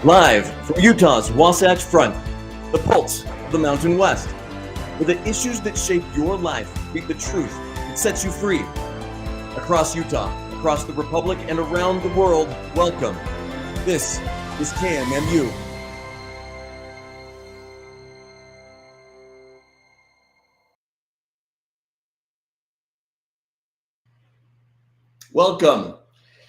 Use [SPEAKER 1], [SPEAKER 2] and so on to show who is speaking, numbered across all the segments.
[SPEAKER 1] Live from Utah's Wasatch Front, the pulse of the Mountain West, where the issues that shape your life meet the truth that sets you free. Across Utah, across the Republic, and around the world, welcome. This is KMMU. Welcome.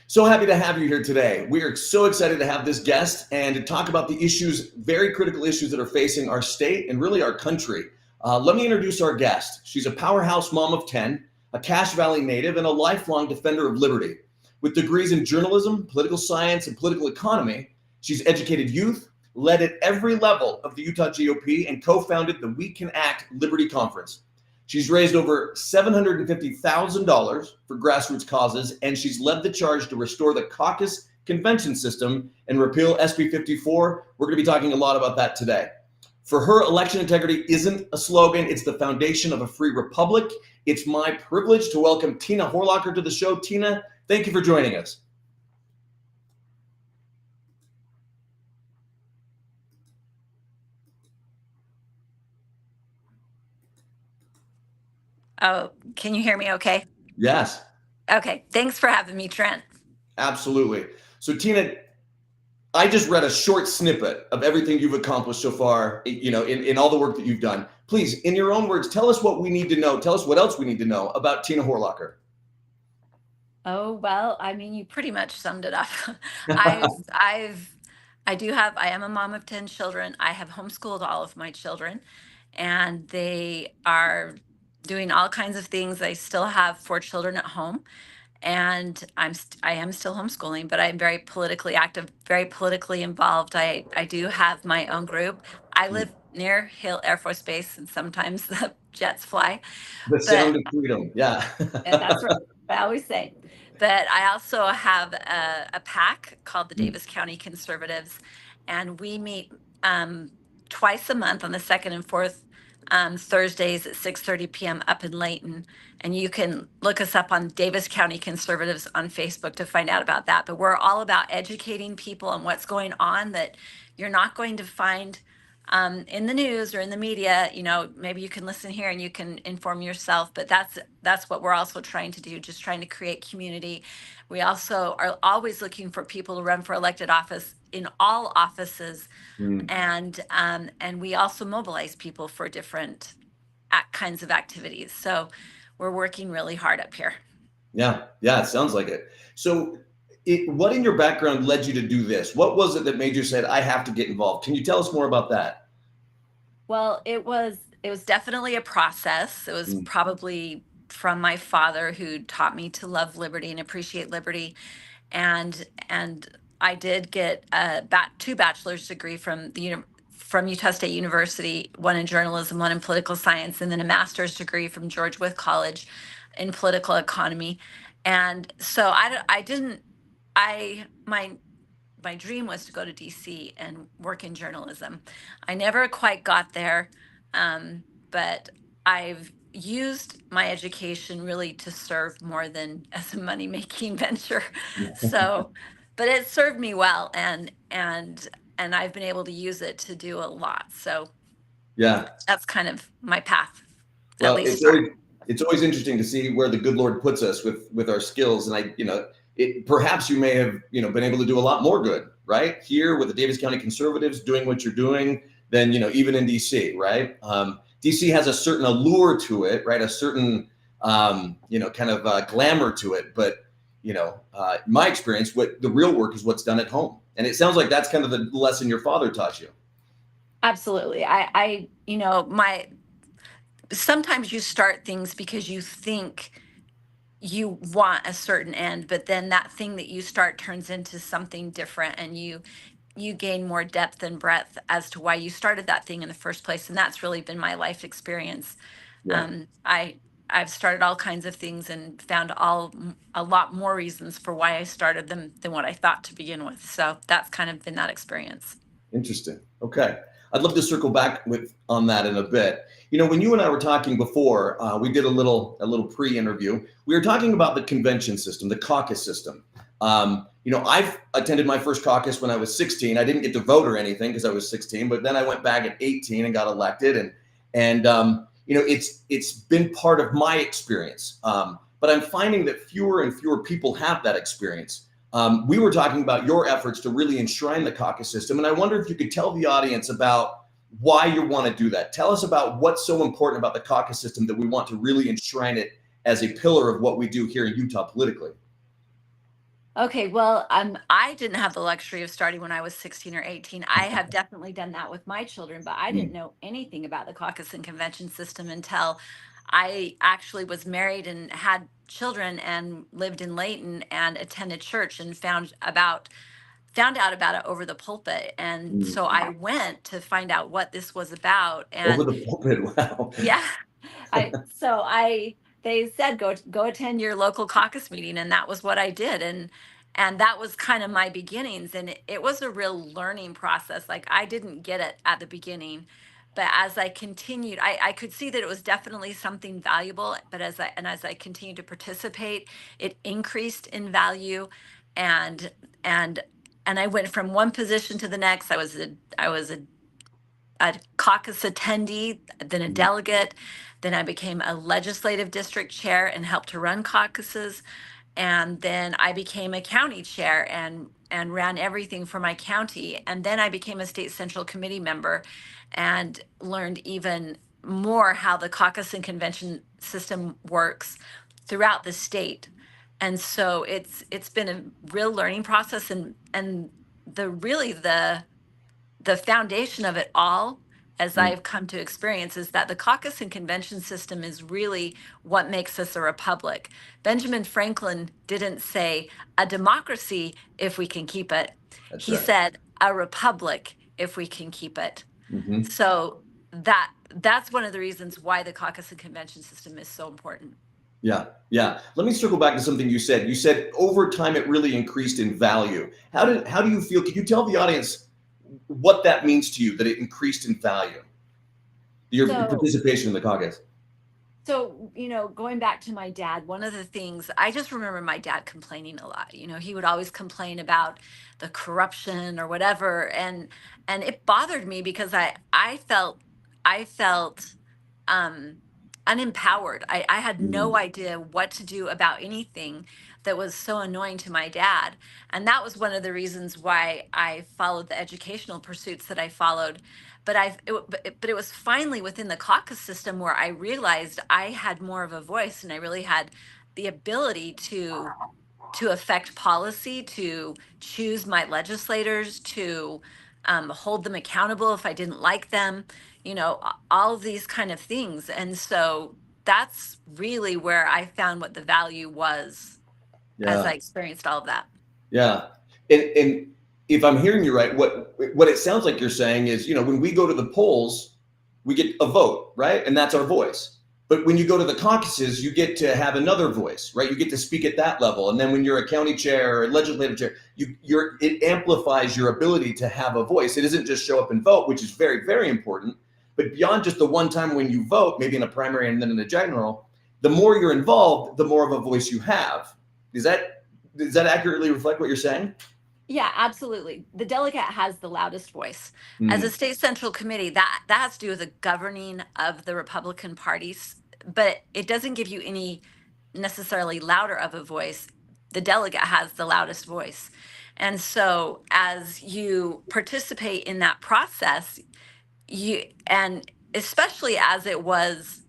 [SPEAKER 1] So happy to have you here today. We are so excited to have this guest and to talk about the issues, very critical issues that are facing our state and really our country. Let me introduce our guest. She's a powerhouse mom of 10, a Cache Valley native, and a lifelong defender of liberty. With degrees in journalism, political science, and political economy, she's educated youth, led at every level of the Utah GOP, and co-founded the We Can Act Liberty Conference. She's raised over $750,000 for grassroots causes, and she's led the charge to restore the caucus convention system and repeal SB 54. We're going to be talking a lot about that today. For her, election integrity isn't a slogan. It's the foundation of a free republic. It's my privilege to welcome Tina Horlocker to the show. Tina, thank you for joining us.
[SPEAKER 2] Oh, can you hear me okay?
[SPEAKER 1] Yes.
[SPEAKER 2] Okay, thanks for having me, Trent.
[SPEAKER 1] Absolutely. So Tina, I just read a short snippet of everything you've accomplished so far, in all the work that you've done. Please, in your own words, tell us what we need to know. Tell us what else we need to know about Tina Horlocker.
[SPEAKER 2] Oh, well, I mean, you pretty much summed it up. I am a mom of 10 children. I have homeschooled all of my children, and they are doing all kinds of things. I still have 4 children at home, and I am still homeschooling, but I'm very politically active, very politically involved. I do have my own group. I live near Hill Air Force Base, and sometimes the jets fly.
[SPEAKER 1] The sound of freedom. Yeah.
[SPEAKER 2] And that's what I always say. But I also have a PAC called the Davis County Conservatives, and we meet twice a month on the second and fourth Thursdays at 6:30 p.m. up in Layton. And you can look us up on Davis County Conservatives on Facebook to find out about that. But we're all about educating people on what's going on that you're not going to find in the news or in the media. Maybe you can listen here and you can inform yourself, but that's what we're also trying to do, just trying to create community. We also are always looking for people to run for elected office in all offices. And we also mobilize people for different kinds of activities. So we're working really hard up here.
[SPEAKER 1] Yeah, it sounds like it. So what in your background led you to do this? What was it that made you say, I have to get involved? Can you tell us more about that?
[SPEAKER 2] Well, it was definitely a process. It was probably from my father, who taught me to love liberty and appreciate liberty. And I did get 2 bachelor's degree from Utah State University, one in journalism, one in political science, and then a master's degree from George Wythe College in political economy. And so my dream was to go to DC and work in journalism. I never quite got there, but I've used my education really to serve more than as a money-making venture. So, but it served me well, and I've been able to use it to do a lot. So
[SPEAKER 1] yeah,
[SPEAKER 2] that's kind of my path.
[SPEAKER 1] Well, it's always interesting to see where the good Lord puts us with our skills. And perhaps you may have, been able to do a lot more good right here with the Davis County Conservatives doing what you're doing than, even in DC, right? DC has a certain allure to it, right? A certain, glamour to it. But, my experience, what the real work is what's done at home. And it sounds like that's kind of the lesson your father taught you.
[SPEAKER 2] Absolutely. Sometimes you start things because you think you want a certain end, but then that thing that you start turns into something different, and you gain more depth and breadth as to why you started that thing in the first place. And that's really been my life experience. Yeah. I've started all kinds of things and found a lot more reasons for why I started them than what I thought to begin with. So that's kind of been that experience.
[SPEAKER 1] Interesting. Okay. I'd love to circle back on that in a bit. When you and I were talking before, we did a little pre-interview. We were talking about the convention system, the caucus system. I've attended my first caucus when I was 16. I didn't get to vote or anything because I was 16, but then I went back at 18 and got elected, and it's been part of my experience. But I'm finding that fewer and fewer people have that experience. We were talking about your efforts to really enshrine the caucus system, and I wonder if you could tell the audience about why you want to do that. Tell us about what's so important about the caucus system that we want to really enshrine it as a pillar of what we do here in Utah politically.
[SPEAKER 2] Okay, well, I didn't have the luxury of starting when I was 16 or 18. I have definitely done that with my children, but I didn't know anything about the caucus and convention system until I actually was married and had children and lived in Layton and attended church and found out about it over the pulpit. And so I went to find out what this was about.
[SPEAKER 1] Over
[SPEAKER 2] And
[SPEAKER 1] the pulpit, wow.
[SPEAKER 2] yeah, I they said go attend your local caucus meeting, and that was what I did. And that was kind of my beginnings, and it was a real learning process. Like, I didn't get it at the beginning, but as I continued, I could see that it was definitely something valuable. But as I continued to participate, it increased in value, and and and I went from one position to the next. I was a caucus attendee, then a delegate. Then I became a legislative district chair and helped to run caucuses. And then I became a county chair and ran everything for my county. And then I became a state central committee member and learned even more how the caucus and convention system works throughout the state. And so it's been a real learning process, and the foundation of it all, as I've come to experience, is that the caucus and convention system is really what makes us a republic. Benjamin Franklin didn't say a democracy if we can keep it. He said a republic if we can keep it. So that's one of the reasons why the caucus and convention system is so important.
[SPEAKER 1] Yeah. Let me circle back to something you said. You said over time it really increased in value. How do you feel? Can you tell the audience what that means to you, that it increased in value, your participation in the caucus?
[SPEAKER 2] So, going back to my dad, one of the things I just remember my dad complaining a lot. He would always complain about the corruption or whatever, and it bothered me because I felt um unempowered. I had no idea what to do about anything that was so annoying to my dad. And that was one of the reasons why I followed the educational pursuits that I followed. But it was finally within the caucus system where I realized I had more of a voice, and I really had the ability to affect policy, to choose my legislators, to hold them accountable if I didn't like them, all of these kind of things. And so that's really where I found what the value was as I experienced all of that.
[SPEAKER 1] Yeah. And if I'm hearing you right, what it sounds like you're saying is, when we go to the polls, we get a vote, right? And that's our voice. But when you go to the caucuses, you get to have another voice, right? You get to speak at that level. And then when you're a county chair or a legislative chair, it amplifies your ability to have a voice. It isn't just show up and vote, which is very, very important. But beyond just the one time when you vote, maybe in a primary and then in a general, the more you're involved, the more of a voice you have. Does that accurately reflect what you're saying?
[SPEAKER 2] Yeah, absolutely. The delegate has the loudest voice. As a state central committee, that has to do with the governing of the Republican parties, but it doesn't give you any necessarily louder of a voice. The delegate has the loudest voice. And so as you participate in that process, and especially as it was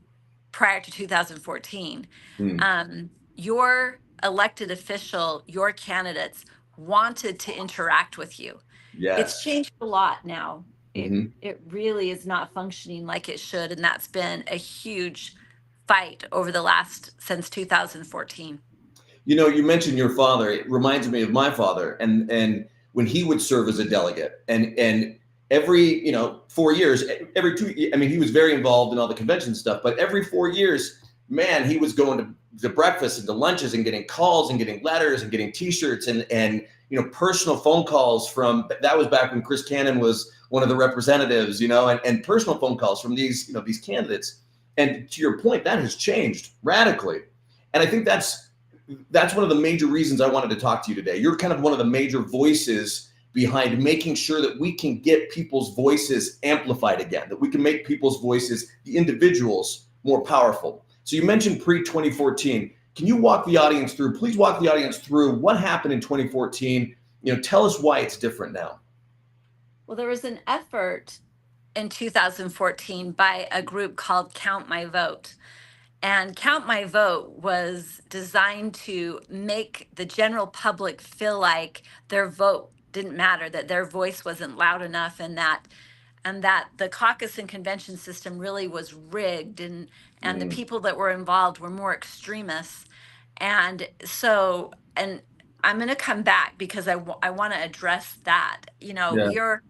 [SPEAKER 2] prior to 2014, your elected official, your candidates wanted to interact with you.
[SPEAKER 1] Yes.
[SPEAKER 2] It's changed a lot now. It really is not functioning like it should, and that's been a huge fight over the since 2014.
[SPEAKER 1] You mentioned your father. It reminds me of my father, and when he would serve as a delegate, and every 4 years, every 2, I mean, he was very involved in all the convention stuff, but every 4 years, man, he was going to breakfast and to lunches and getting calls and getting letters and getting T-shirts and personal phone calls from, that was back when Chris Cannon was one of the representatives, and personal phone calls from these these candidates. And to your point, that has changed radically, and I think that's that's one of the major reasons I wanted to talk to you today. You're kind of one of the major voices behind making sure that we can get people's voices amplified again, that we can make people's voices, the individuals, more powerful. So you mentioned pre-2014. Can you walk the audience through, please walk the audience through what happened in 2014? Tell us why it's different now.
[SPEAKER 2] Well, there was an effort in 2014 by a group called Count My Vote. And Count My Vote was designed to make the general public feel like their vote didn't matter, that their voice wasn't loud enough, and that the caucus and convention system really was rigged, and the people that were involved were more extremists. And so, and I'm going to come back because I want to address that.
[SPEAKER 1] Yeah.
[SPEAKER 2] We're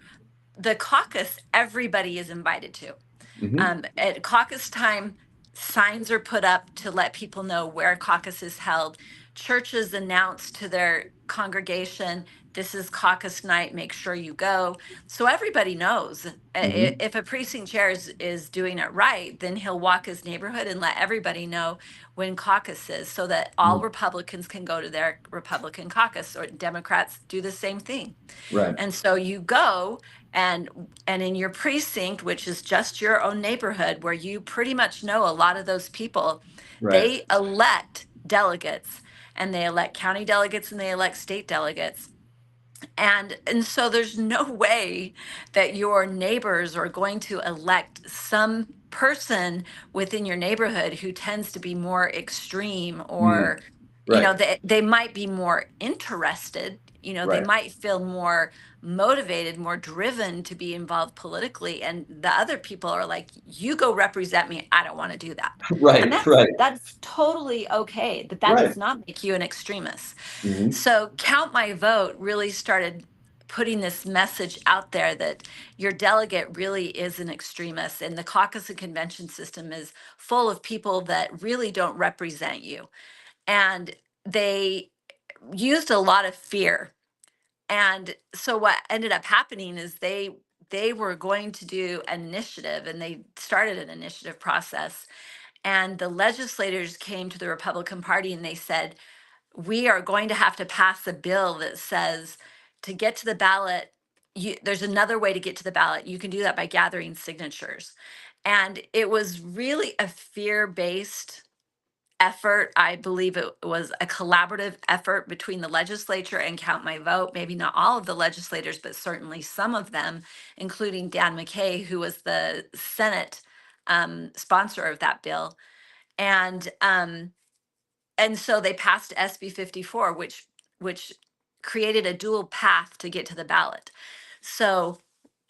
[SPEAKER 2] the caucus, everybody is invited to.
[SPEAKER 1] Mm-hmm.
[SPEAKER 2] At caucus time, signs are put up to let people know where caucus is held. Churches announce to their congregation, this is caucus night, make sure you go. So everybody knows.
[SPEAKER 1] Mm-hmm.
[SPEAKER 2] If a precinct chair is doing it right, then he'll walk his neighborhood and let everybody know when caucus is, so that all Republicans can go to their Republican caucus, or Democrats do the same thing.
[SPEAKER 1] Right.
[SPEAKER 2] And so you go, and in your precinct, which is just your own neighborhood, where you pretty much know a lot of those people,
[SPEAKER 1] Right.
[SPEAKER 2] they elect delegates, and they elect county delegates, and they elect state delegates. And so there's no way that your neighbors are going to elect some person within your neighborhood who tends to be more extreme, or
[SPEAKER 1] Right.
[SPEAKER 2] they might be more interested, they
[SPEAKER 1] Right.
[SPEAKER 2] might feel more motivated, more driven to be involved politically, and the other people are like, you go represent me, I don't want to do that. And
[SPEAKER 1] Right. Right.
[SPEAKER 2] that's totally okay, but that
[SPEAKER 1] Right.
[SPEAKER 2] does not make you an extremist.
[SPEAKER 1] Mm-hmm.
[SPEAKER 2] So Count My Vote really started putting this message out there that your delegate really is an extremist, and the caucus and convention system is full of people that really don't represent you. And they used a lot of fear. And so what ended up happening is they were going to do an initiative, and they started an initiative process, and the legislators came to the Republican Party and they said, we are going to have to pass a bill that says, to get to the ballot, there's another way to get to the ballot. You can do that by gathering signatures. And it was really a fear-based effort. I believe it was a collaborative effort between the legislature and Count My Vote. Maybe not all of the legislators, but certainly some of them, including Dan McKay, who was the Senate sponsor of that bill. And so they passed SB 54, which created a dual path to get to the ballot. So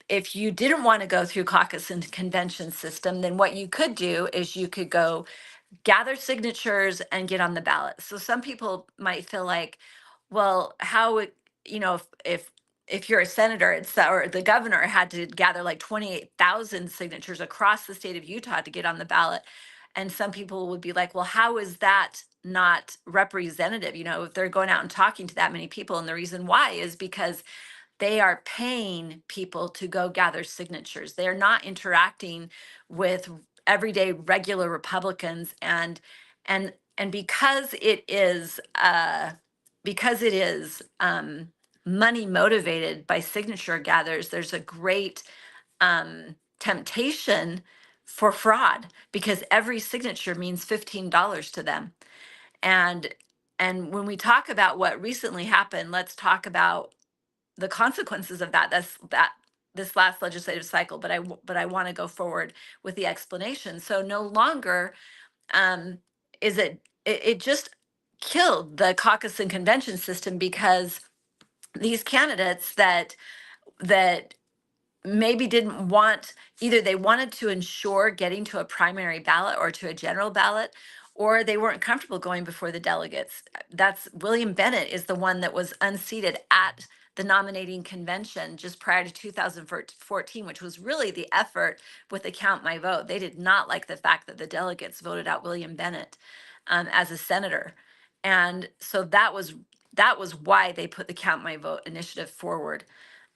[SPEAKER 2] if you didn't want to go through caucus and convention system, then what you could do is you could go gather signatures and get on the ballot. So some people might feel like, well, how would, if you're a senator, or the governor had to gather like 28,000 signatures across the state of Utah to get on the ballot. And some people would be like, well, how is that not representative? If they're going out and talking to that many people. And the reason why is because they are paying people to go gather signatures. They are not interacting with everyday regular Republicans, and because it is money motivated by signature gatherers, there's a great temptation for fraud, because every signature means $15 to them. And when we talk about what recently happened, let's talk about the consequences of that. This last legislative cycle, but I want to go forward with the explanation. So no longer is it just killed the caucus and convention system, because these candidates that maybe didn't want, either they wanted to ensure getting to a primary ballot or to a general ballot, or they weren't comfortable going before the delegates. That's William Bennett is the one that was unseated at the nominating convention just prior to 2014, which was really the effort with the Count My Vote. They did not like the fact that the delegates voted out William Bennett as a senator. And so that was why they put the Count My Vote initiative forward.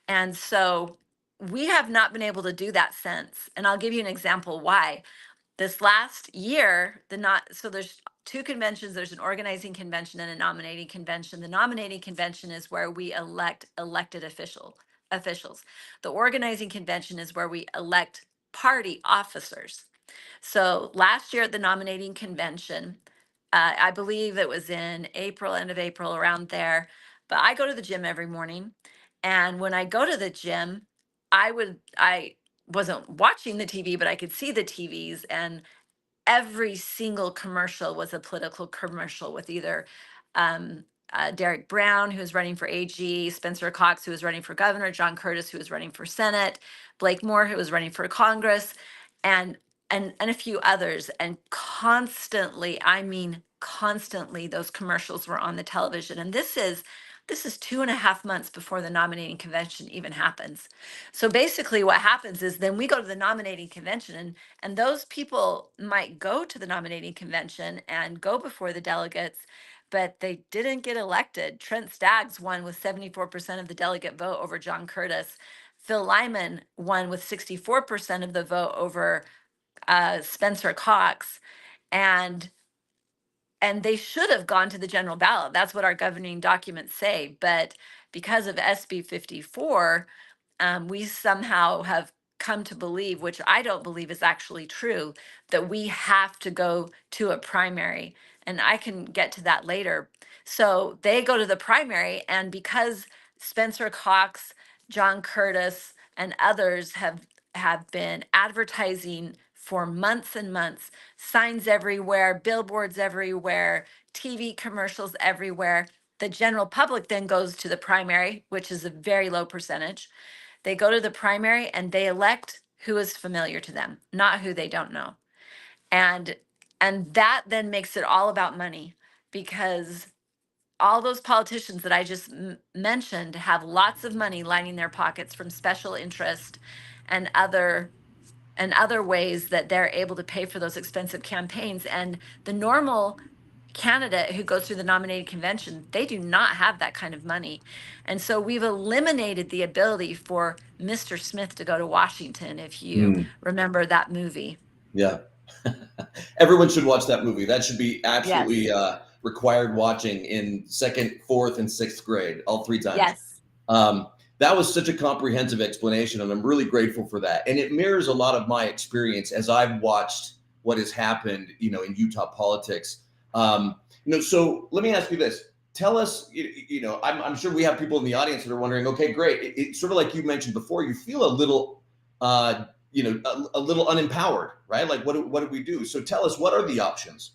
[SPEAKER 2] And so we have not been able to do that since. And I'll give you an example why. This last year, there's two conventions. There's an organizing convention and a nominating convention. The nominating convention is where we elect elected officials. The organizing convention is where we elect party officers. So last year at the nominating convention, I believe it was in April, end of April, around there. But I go to the gym every morning, and when I go to the gym, I wasn't watching the TV, but I could see the TVs, and every single commercial was a political commercial with either um, Derek Brown, who was running for AG, Spencer Cox, who was running for governor, John Curtis, who was running for Senate, Blake Moore, who was running for Congress, and and a few others. And constantly, I mean constantly, those commercials were on the television. And this is 2.5 months before the nominating convention even happens. So basically, what happens is then we go to the nominating convention, and those people might go to the nominating convention and go before the delegates, but they didn't get elected. Trent Staggs won with 74% of the delegate vote over John Curtis. Phil Lyman won with 64% of the vote over Spencer Cox. And they should have gone to the general ballot. That's what our governing documents say. But because of SB 54, we somehow have come to believe, which I don't believe is actually true, that we have to go to a primary. And I can get to that later. So they go to the primary, and because Spencer Cox, John Curtis, and others have been advertising for months and months, signs everywhere, billboards everywhere, TV commercials everywhere. The general public then goes to the primary, which is a very low percentage. They go to the primary and they elect who is familiar to them, not who they don't know. And that then makes it all about money, because all those politicians that I just mentioned have lots of money lining their pockets from special interest and other ways that they're able to pay for those expensive campaigns. And the normal candidate who goes through the nominating convention, they do not have that kind of money. And so we've eliminated the ability for Mr. Smith to go to Washington, if you remember that movie.
[SPEAKER 1] Yeah. Everyone should watch that movie. That should be absolutely
[SPEAKER 2] Yes.
[SPEAKER 1] required watching in second, fourth, and sixth grade, all three times.
[SPEAKER 2] Yes.
[SPEAKER 1] That was such a comprehensive explanation, and I'm really grateful for that. And it mirrors a lot of my experience as I've watched what has happened, in Utah politics. So let me ask you this. Tell us, I'm sure we have people in the audience that are wondering, okay, great. It's sort of like you mentioned before, you feel a little, a little unempowered, right? Like, what do we do? So tell us, what are the options?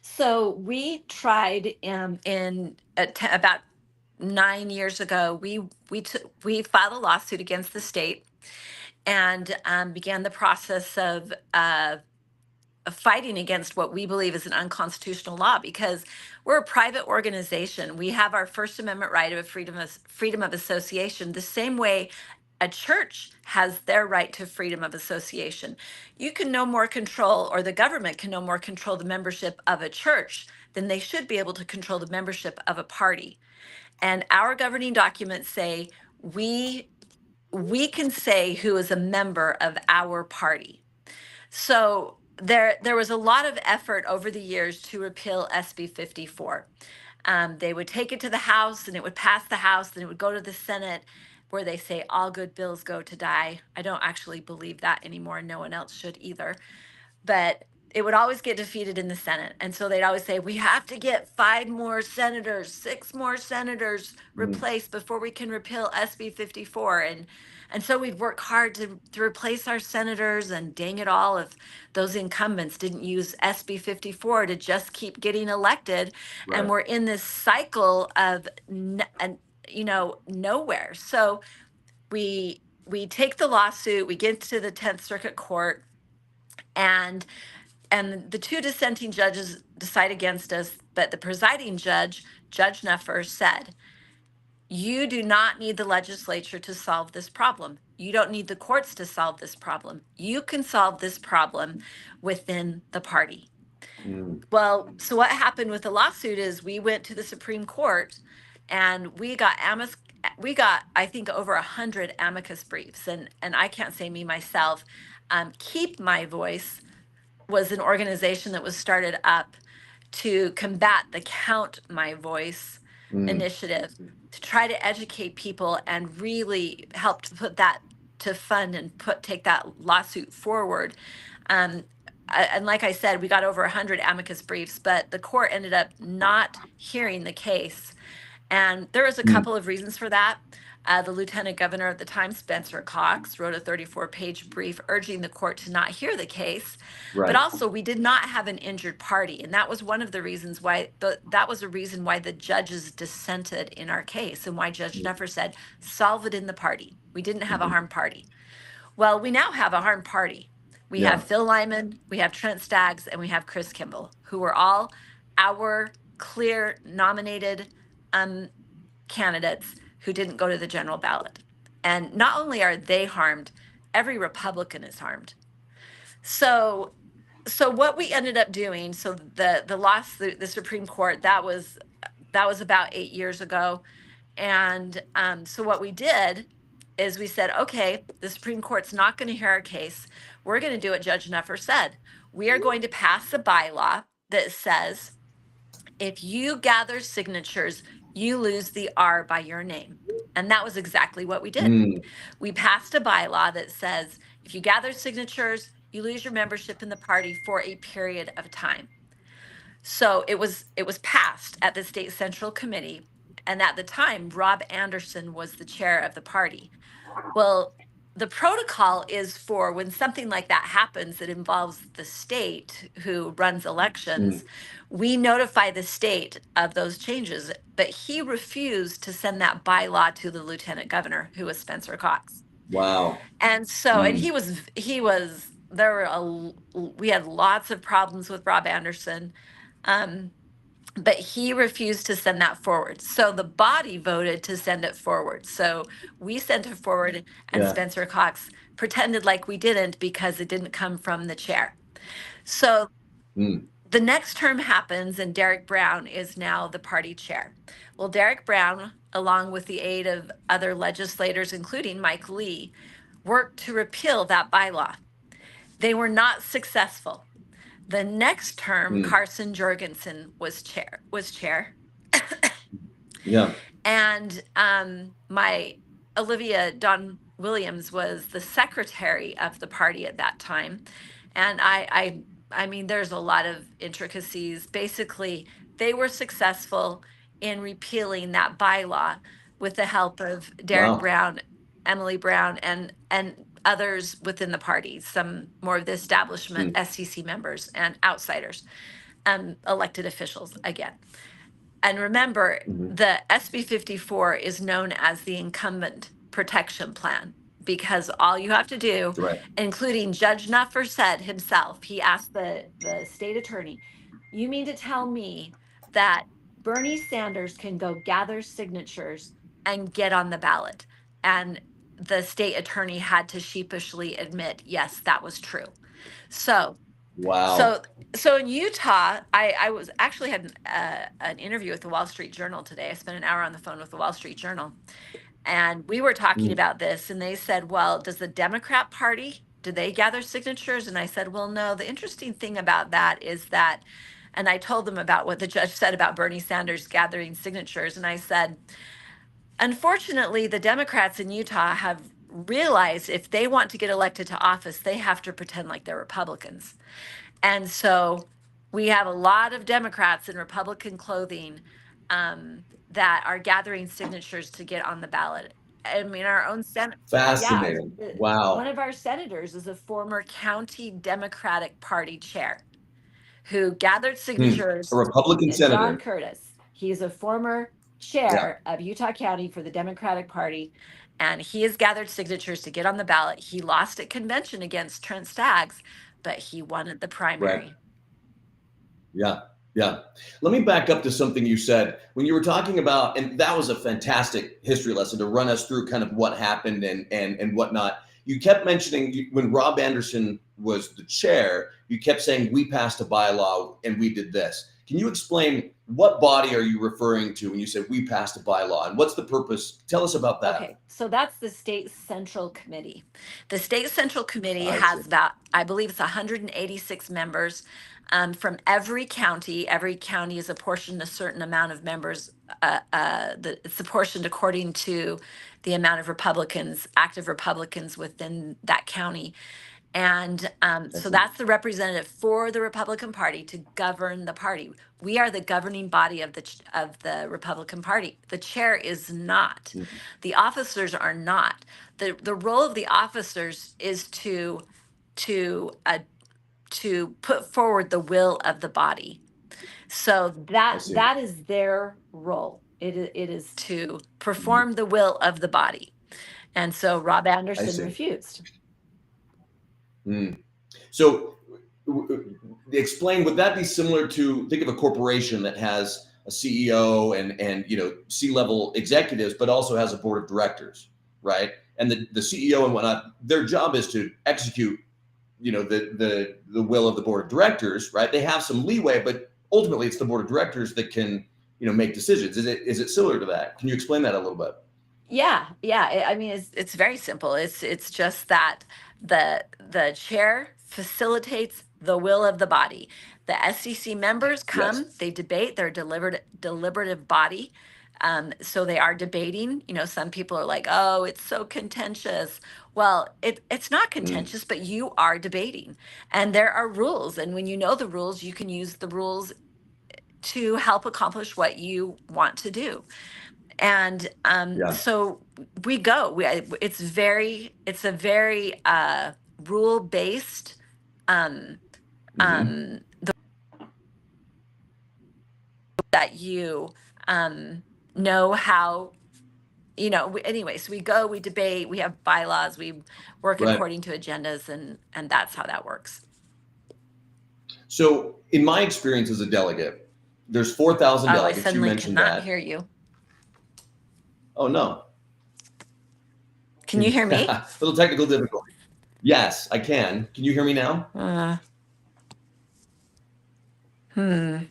[SPEAKER 2] So we tried about 9 years ago. We filed a lawsuit against the state and began the process of fighting against what we believe is an unconstitutional law, because we're a private organization. We have our First Amendment right of freedom of association, the same way a church has their right to freedom of association. You can no more control, or the government can no more control the membership of a church than they should be able to control the membership of a party. And our governing documents say we can say who is a member of our party. So there was a lot of effort over the years to repeal SB 54. They would take it to the House, and it would pass the House, and it would go to the Senate, where they say all good bills go to die. I don't actually believe that anymore. No one else should either. But it would always get defeated in the Senate. And so they'd always say, we have to get 5 more senators, 6 more senators replaced before we can repeal SB 54. And so we'd work hard to replace our senators, and dang it all, if those incumbents didn't use SB 54 to just keep getting elected.
[SPEAKER 1] Right.
[SPEAKER 2] And we're in this cycle of nowhere. So we take the lawsuit, we get to the 10th Circuit Court, and the 2 dissenting judges decide against us. But the presiding judge, Judge Nuffer, said, you do not need the legislature to solve this problem. You don't need the courts to solve this problem. You can solve this problem within the party. Well, so what happened with the lawsuit is we went to the Supreme Court, and we got I think over 100 amicus briefs, and I can't say me myself. Keep My Voice was an organization that was started up to combat the Count My Voice initiative, to try to educate people and really help to put that to fund and take that lawsuit forward. And like I said, we got over 100 amicus briefs, but the court ended up not hearing the case. And there was a couple of reasons for that. The lieutenant governor at the time, Spencer Cox, wrote a 34-page brief urging the court to not hear the case.
[SPEAKER 1] Right.
[SPEAKER 2] But also, we did not have an injured party. And that was one of the reasons why, that was a reason why the judges dissented in our case and why Judge Neffer said, solve it in the party. We didn't have a harmed party. Well, we now have a harmed party. We have Phil Lyman, we have Trent Staggs, and we have Chris Kimball, who were all our clear nominated candidates who didn't go to the general ballot. And not only are they harmed, every Republican is harmed. So what we ended up doing, so the loss, the Supreme Court, that was about 8 years ago. And so what we did is we said, okay, the Supreme Court's not going to hear our case. We're going to do what Judge Neffer said. We are going to pass a bylaw that says, if you gather signatures, you lose the R by your name. And that was exactly what we did. We passed a bylaw that says, if you gather signatures, you lose your membership in the party for a period of time. So it was passed at the State Central Committee. And at the time, Rob Anderson was the chair of the party. Well, the protocol is for when something like that happens that involves the state who runs elections, we notify the state of those changes. But he refused to send that bylaw to the lieutenant governor, who was Spencer Cox.
[SPEAKER 1] Wow.
[SPEAKER 2] And so, and we had lots of problems with Rob Anderson. But he refused to send that forward. So the body voted to send it forward. So we sent it forward, and Spencer Cox pretended like we didn't because it didn't come from the chair. So the next term happens, and Derek Brown is now the party chair. Well, Derek Brown, along with the aid of other legislators, including Mike Lee, worked to repeal that bylaw. They were not successful. The next term, Carson Jorgensen was chair. And my Olivia Dawn Williams was the secretary of the party at that time. And I mean, there's a lot of intricacies. Basically, they were successful in repealing that bylaw with the help of Derek Brown, Emily Brown, and others within the party, some more of the establishment SCC members and outsiders, elected officials again. And remember, the SB 54 is known as the Incumbent Protection Plan, because all you have to do, including Judge Nuffer said himself, he asked the state attorney, you mean to tell me that Bernie Sanders can go gather signatures and get on the ballot? And the state attorney had to sheepishly admit, yes, that was true. So, so in Utah, I was actually had an interview with the Wall Street Journal today. I spent an hour on the phone with the Wall Street Journal, and we were talking about this, and they said, well, does the Democrat Party, do they gather signatures? And I said, well, no, the interesting thing about that is that, and I told them about what the judge said about Bernie Sanders gathering signatures. And I said, unfortunately, the Democrats in Utah have realized if they want to get elected to office, they have to pretend like they're Republicans. And so we have a lot of Democrats in Republican clothing that are gathering signatures to get on the ballot. I mean, our own Senate.
[SPEAKER 1] Fascinating. Wow.
[SPEAKER 2] One of our senators is a former county Democratic Party chair who gathered signatures.
[SPEAKER 1] A Republican senator.
[SPEAKER 2] John Curtis. He's a former chair of Utah County for the Democratic Party, and he has gathered signatures to get on the ballot. He lost at convention against Trent Staggs, but he won at the primary.
[SPEAKER 1] Yeah. Let me back up to something you said when you were talking about, and that was a fantastic history lesson to run us through kind of what happened and whatnot. You kept mentioning when Rob Anderson was the chair, you kept saying we passed a bylaw and we did this. Can you explain what body are you referring to when you say we passed a bylaw, and what's the purpose? Tell us about that.
[SPEAKER 2] Okay, so that's the state central committee. The state central committee
[SPEAKER 1] I see.
[SPEAKER 2] has about, I believe it's 186 members from every county. Every county is apportioned a certain amount of members. It's apportioned according to the amount of Republicans, active Republicans within that county. And so
[SPEAKER 1] Excellent.
[SPEAKER 2] that's the representative for the Republican Party to govern the party. We are the governing body of the Republican Party. The chair is not.
[SPEAKER 1] Mhm.
[SPEAKER 2] The officers are not. The role of the officers is to put forward the will of the body. So
[SPEAKER 1] I see.
[SPEAKER 2] that is their role. It is to
[SPEAKER 1] Mhm.
[SPEAKER 2] perform the will of the body. And so Rob
[SPEAKER 1] I
[SPEAKER 2] Anderson
[SPEAKER 1] see.
[SPEAKER 2] refused.
[SPEAKER 1] Mm. So, explain. Would that be similar to, think of a corporation that has a CEO and C-level executives, but also has a board of directors, right? And the CEO and whatnot, their job is to execute, the will of the board of directors, right? They have some leeway, but ultimately it's the board of directors that can, make decisions. Is it similar to that? Can you explain that a little bit?
[SPEAKER 2] Yeah. I mean, it's very simple. It's just that the chair facilitates the will of the body. The SEC members come,
[SPEAKER 1] Yes.
[SPEAKER 2] they debate, they're deliberative body. So they are debating. Some people are like, oh, it's so contentious. Well, it's not
[SPEAKER 1] Mm.
[SPEAKER 2] contentious, but you are debating. And there are rules. And when you know the rules, you can use the rules to help accomplish what you want to do. And
[SPEAKER 1] Yeah.
[SPEAKER 2] so we go. It's a very rule based
[SPEAKER 1] Mm-hmm.
[SPEAKER 2] that you know how. Anyways, we go, we debate, we have bylaws, we work
[SPEAKER 1] Right.
[SPEAKER 2] according to agendas, and that's how that works.
[SPEAKER 1] So, in my experience as a delegate, there's 4,000
[SPEAKER 2] Oh, I
[SPEAKER 1] delegates. You
[SPEAKER 2] suddenly
[SPEAKER 1] mentioned
[SPEAKER 2] cannot
[SPEAKER 1] that.
[SPEAKER 2] hear you.
[SPEAKER 1] Oh no.
[SPEAKER 2] Can you hear me?
[SPEAKER 1] Little technical difficulty. Yes, I can. Can you hear me now?
[SPEAKER 2] Hmm.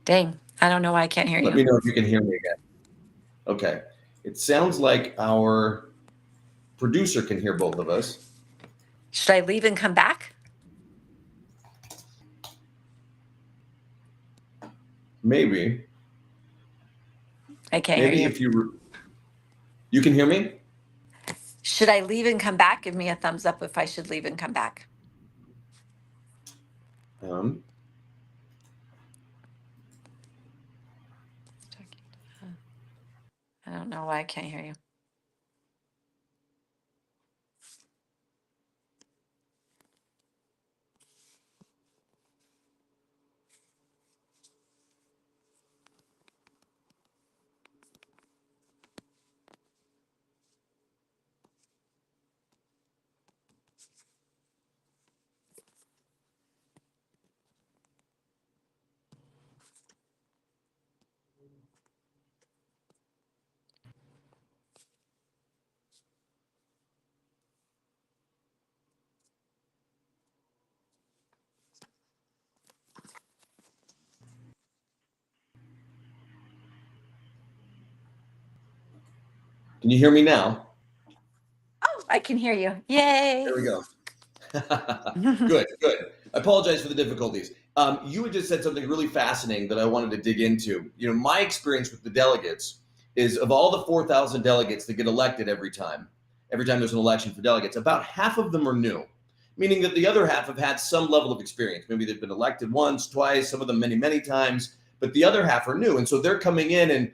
[SPEAKER 2] Dang, I don't know why I can't hear
[SPEAKER 1] Let
[SPEAKER 2] you.
[SPEAKER 1] me know if you can hear me again. Okay. It sounds like our producer can hear both of us.
[SPEAKER 2] Should I leave and come back?
[SPEAKER 1] Maybe.
[SPEAKER 2] I can't
[SPEAKER 1] Maybe
[SPEAKER 2] hear
[SPEAKER 1] if
[SPEAKER 2] you.
[SPEAKER 1] you can hear me?
[SPEAKER 2] Should I leave and come back? Give me a thumbs up if I should leave and come back.
[SPEAKER 1] Um,
[SPEAKER 2] I don't know why I can't hear you.
[SPEAKER 1] can you hear me now?
[SPEAKER 2] Oh, I can hear you.
[SPEAKER 1] There
[SPEAKER 2] Yay.
[SPEAKER 1] we go. Good, good. I apologize for the difficulties. You had just said something really fascinating that I wanted to dig into. My experience with the delegates is, of all the 4,000 delegates that get elected every time there's an election for delegates, about half of them are new, meaning that the other half have had some level of experience. Maybe they've been elected once, twice, some of them many, many times, but the other half are new. And so they're coming in and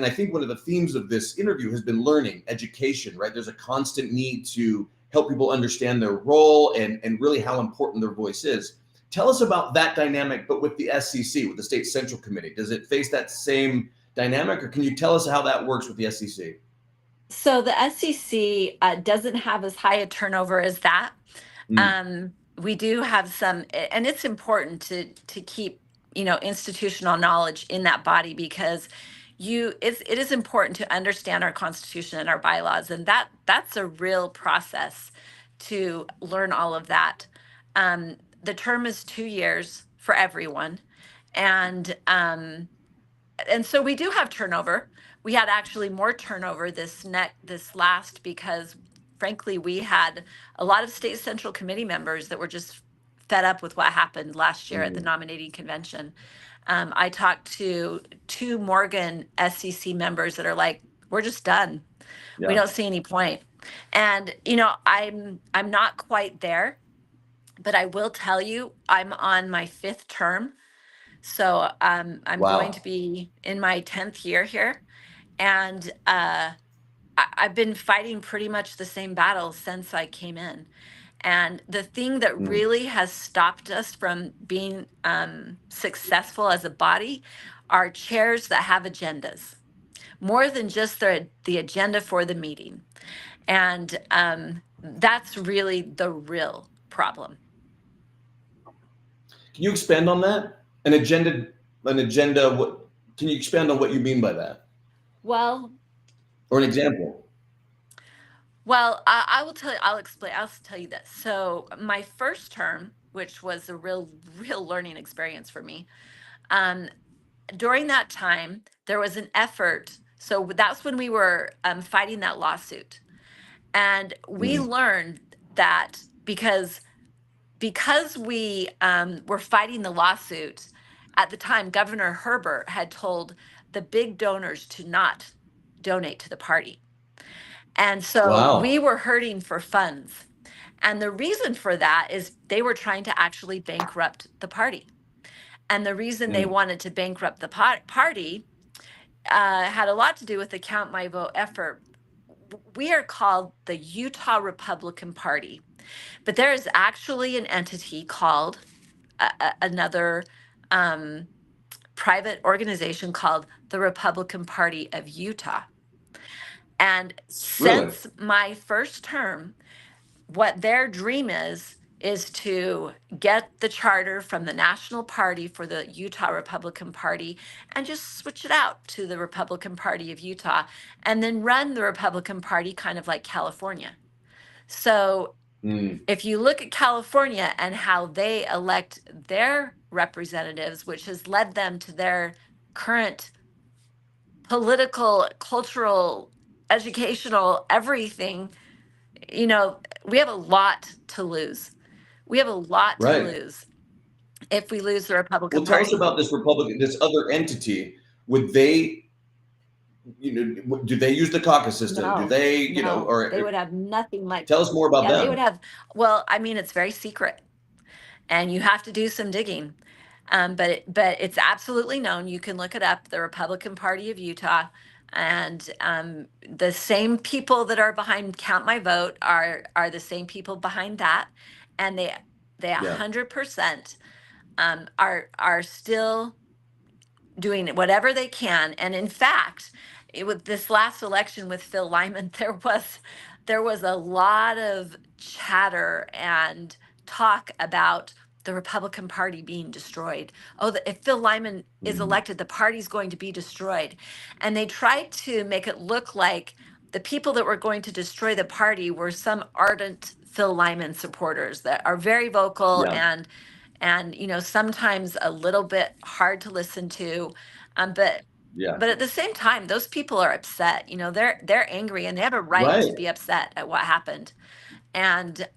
[SPEAKER 1] I think one of the themes of this interview has been learning, education, right? There's a constant need to help people understand their role and really how important their voice is. Tell us about that dynamic, but with the SCC, with the State Central Committee. Does it face that same dynamic, or can you tell us how that works with the SCC?
[SPEAKER 2] So the SEC doesn't have as high a turnover as that.
[SPEAKER 1] Mm,
[SPEAKER 2] We do have some, and it's important to keep institutional knowledge in that body because it is important to understand our Constitution and our bylaws, and that's a real process to learn all of that. The term is 2 years for everyone, and so we do have turnover. We had actually more turnover this last, because frankly we had a lot of state central committee members that were just fed up with what happened last year at the
[SPEAKER 1] Mhm.
[SPEAKER 2] nominating convention. I talked to two Morgan SCC members that are like, we're just done. We
[SPEAKER 1] Yeah.
[SPEAKER 2] don't see any point. And I'm not quite there, but I will tell you, I'm on my fifth term. So I'm going to
[SPEAKER 1] Wow.
[SPEAKER 2] be in my 10th year here. And I've been fighting pretty much the same battle since I came in. And the thing that
[SPEAKER 1] Mm.
[SPEAKER 2] really has stopped us from being successful as a body are chairs that have agendas, more than just the agenda for the meeting. And that's really the real problem.
[SPEAKER 1] Can you expand on that? An agenda. What can you expand on what you mean by that,
[SPEAKER 2] Well,
[SPEAKER 1] or an example?
[SPEAKER 2] I will tell you, I'll tell you this. So my first term, which was a real learning experience for me, um, during that time, there was an effort. So that's when we were fighting that lawsuit. And we
[SPEAKER 1] Mm.
[SPEAKER 2] learned that because we were fighting the lawsuit, at the time, Governor Herbert had told the big donors to not donate to the party. And so we
[SPEAKER 1] Wow.
[SPEAKER 2] were hurting for funds. And the reason for that is they were trying to actually bankrupt the party. And the reason they
[SPEAKER 1] Mm.
[SPEAKER 2] wanted to bankrupt the party had a lot to do with the Count My Vote effort. We are called the Utah Republican Party, but there is actually an entity called another um, private organization called the Republican Party of Utah. And
[SPEAKER 1] Really?
[SPEAKER 2] since my first term, what their dream is to get the charter from the national party for the Utah Republican Party and just switch it out to the Republican Party of Utah, and then run the Republican Party kind of like California. So
[SPEAKER 1] Mm.
[SPEAKER 2] if you look at California and how they elect their representatives, which has led them to their current political, cultural, educational, everything, we have a lot to lose. We have a lot to
[SPEAKER 1] Right.
[SPEAKER 2] lose if we lose the Republican
[SPEAKER 1] Well, tell us
[SPEAKER 2] Party.
[SPEAKER 1] about this other entity. Would they, do they use the caucus system? Do
[SPEAKER 2] No,
[SPEAKER 1] they,
[SPEAKER 2] no,
[SPEAKER 1] or
[SPEAKER 2] they would have nothing like,
[SPEAKER 1] tell us more about
[SPEAKER 2] yeah, they would
[SPEAKER 1] them?
[SPEAKER 2] have, well, I mean, it's very secret and you have to do some digging. But it's absolutely known. You can look it up, the Republican Party of Utah. And the same people that are behind Count My Vote are the same people behind that. And they
[SPEAKER 1] Yeah.
[SPEAKER 2] 100% are still doing whatever they can. And in fact, with this last election with Phil Lyman, there was a lot of chatter and talk about the Republican Party being destroyed. Oh, if Phil Lyman is
[SPEAKER 1] Mhm.
[SPEAKER 2] elected, the party's going to be destroyed. And they tried to make it look like the people that were going to destroy the party were some ardent Phil Lyman supporters that are very vocal
[SPEAKER 1] Yeah.
[SPEAKER 2] and sometimes a little bit hard to listen to, but
[SPEAKER 1] Yeah.
[SPEAKER 2] at the same time those people are upset. They're angry and they have a right
[SPEAKER 1] Right.
[SPEAKER 2] to be upset at what happened. And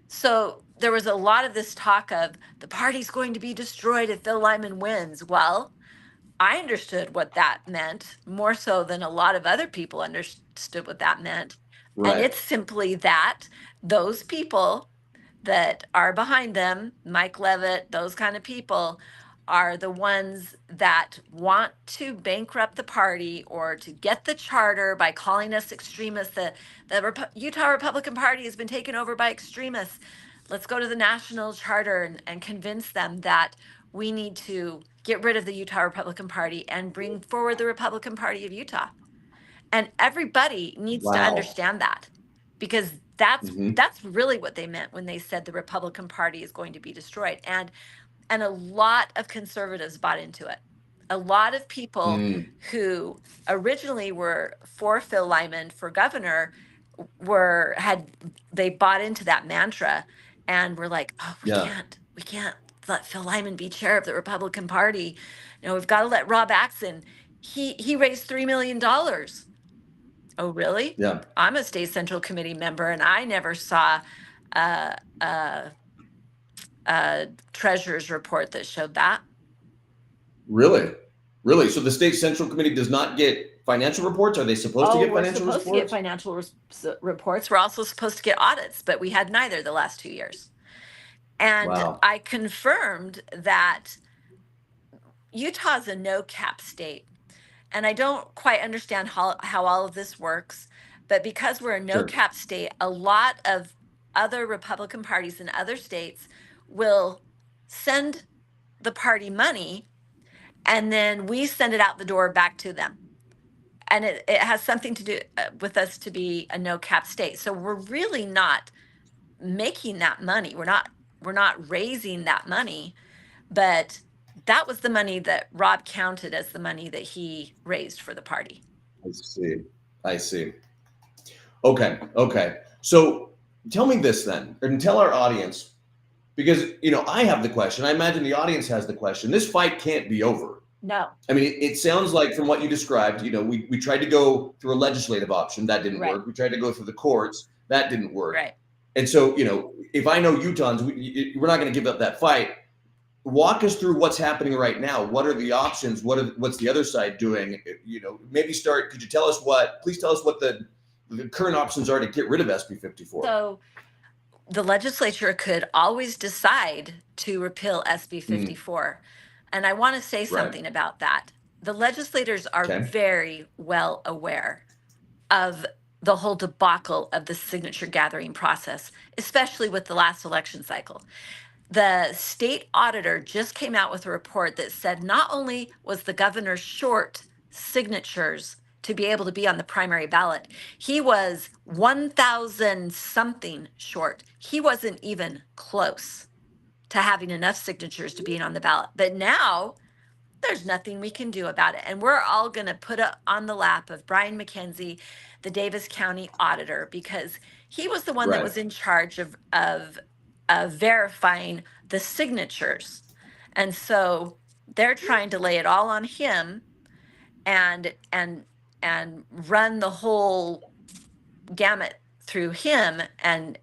[SPEAKER 2] so there was a lot of this talk of the party's going to be destroyed if Phil Lyman wins. Well, I understood what that meant more so than a lot of other people understood what that meant. And
[SPEAKER 1] Right.
[SPEAKER 2] it's simply that those people that are behind them, Mike Levitt, those kind of people, are the ones that want to bankrupt the party or to get the charter by calling us extremists. The Utah Republican Party has been taken over by extremists. Let's go to the national charter and convince them that we need to get rid of the Utah Republican Party and bring forward the Republican Party of Utah. And everybody needs to
[SPEAKER 1] Wow.
[SPEAKER 2] understand that, because that's
[SPEAKER 1] Hmm.
[SPEAKER 2] that's really what they meant when they said the Republican Party is going to be destroyed. And a lot of conservatives bought into it. A lot of people
[SPEAKER 1] Mm,
[SPEAKER 2] who originally were for Phil Lyman for governor they bought into that mantra and were like, oh,
[SPEAKER 1] yeah,
[SPEAKER 2] we can't let Phil Lyman be chair of the Republican Party. We've got to let Rob Axon. He raised $3 million. Oh, really?
[SPEAKER 1] yeah.
[SPEAKER 2] I'm a state central committee member, and I never saw a, a, a treasurer's report that showed that.
[SPEAKER 1] Really? Really? So the state central committee does not get financial reports? Are they supposed to
[SPEAKER 2] Oh,
[SPEAKER 1] get
[SPEAKER 2] we're
[SPEAKER 1] financial
[SPEAKER 2] supposed to get
[SPEAKER 1] reports?
[SPEAKER 2] financial reports. We're also supposed to get audits, but we had neither the last 2 years. And
[SPEAKER 1] Wow.
[SPEAKER 2] I confirmed that Utah's a no cap state. And I don't quite understand how all of this works, but because we're a no
[SPEAKER 1] Sure.
[SPEAKER 2] cap state, a lot of other Republican parties in other states will send the party money and then we send it out the door back to them. And it has something to do with us to be a no cap state. So we're really not making that money. We're not raising that money, but that was the money that Rob counted as the money that he raised for the party.
[SPEAKER 1] I see. I see. Okay. Okay. So tell me this then, and tell our audience, because I have the question. I imagine the audience has the question. This fight can't be over.
[SPEAKER 2] No.
[SPEAKER 1] I mean, it sounds like from what you described, we tried to go through a legislative option, that didn't
[SPEAKER 2] Right.
[SPEAKER 1] work. We tried to go through the courts, that didn't work.
[SPEAKER 2] Right.
[SPEAKER 1] And so, if I know Utahns, we're not going to give up that fight. Walk us through what's happening right now. What are the options? What's the other side doing? Maybe start. Please tell us what the current options are to get rid of SB 54.
[SPEAKER 2] So the legislature could always decide to repeal SB 54. And I want to say something about that. The legislators are very well aware of the whole debacle of the signature gathering process, especially with the last election cycle. The state auditor just came out with a report that said not only was the governor short signatures to be able to be on the primary ballot, he was 1,000 something short. He wasn't even close to having enough signatures to be on the ballot. But now there's nothing we can do about it. And we're all going to put it on the lap of Brian McKenzie, the Davis County auditor, because he was the one that was in charge of verifying the signatures. And so they're trying to lay it all on him and run the whole gamut through him and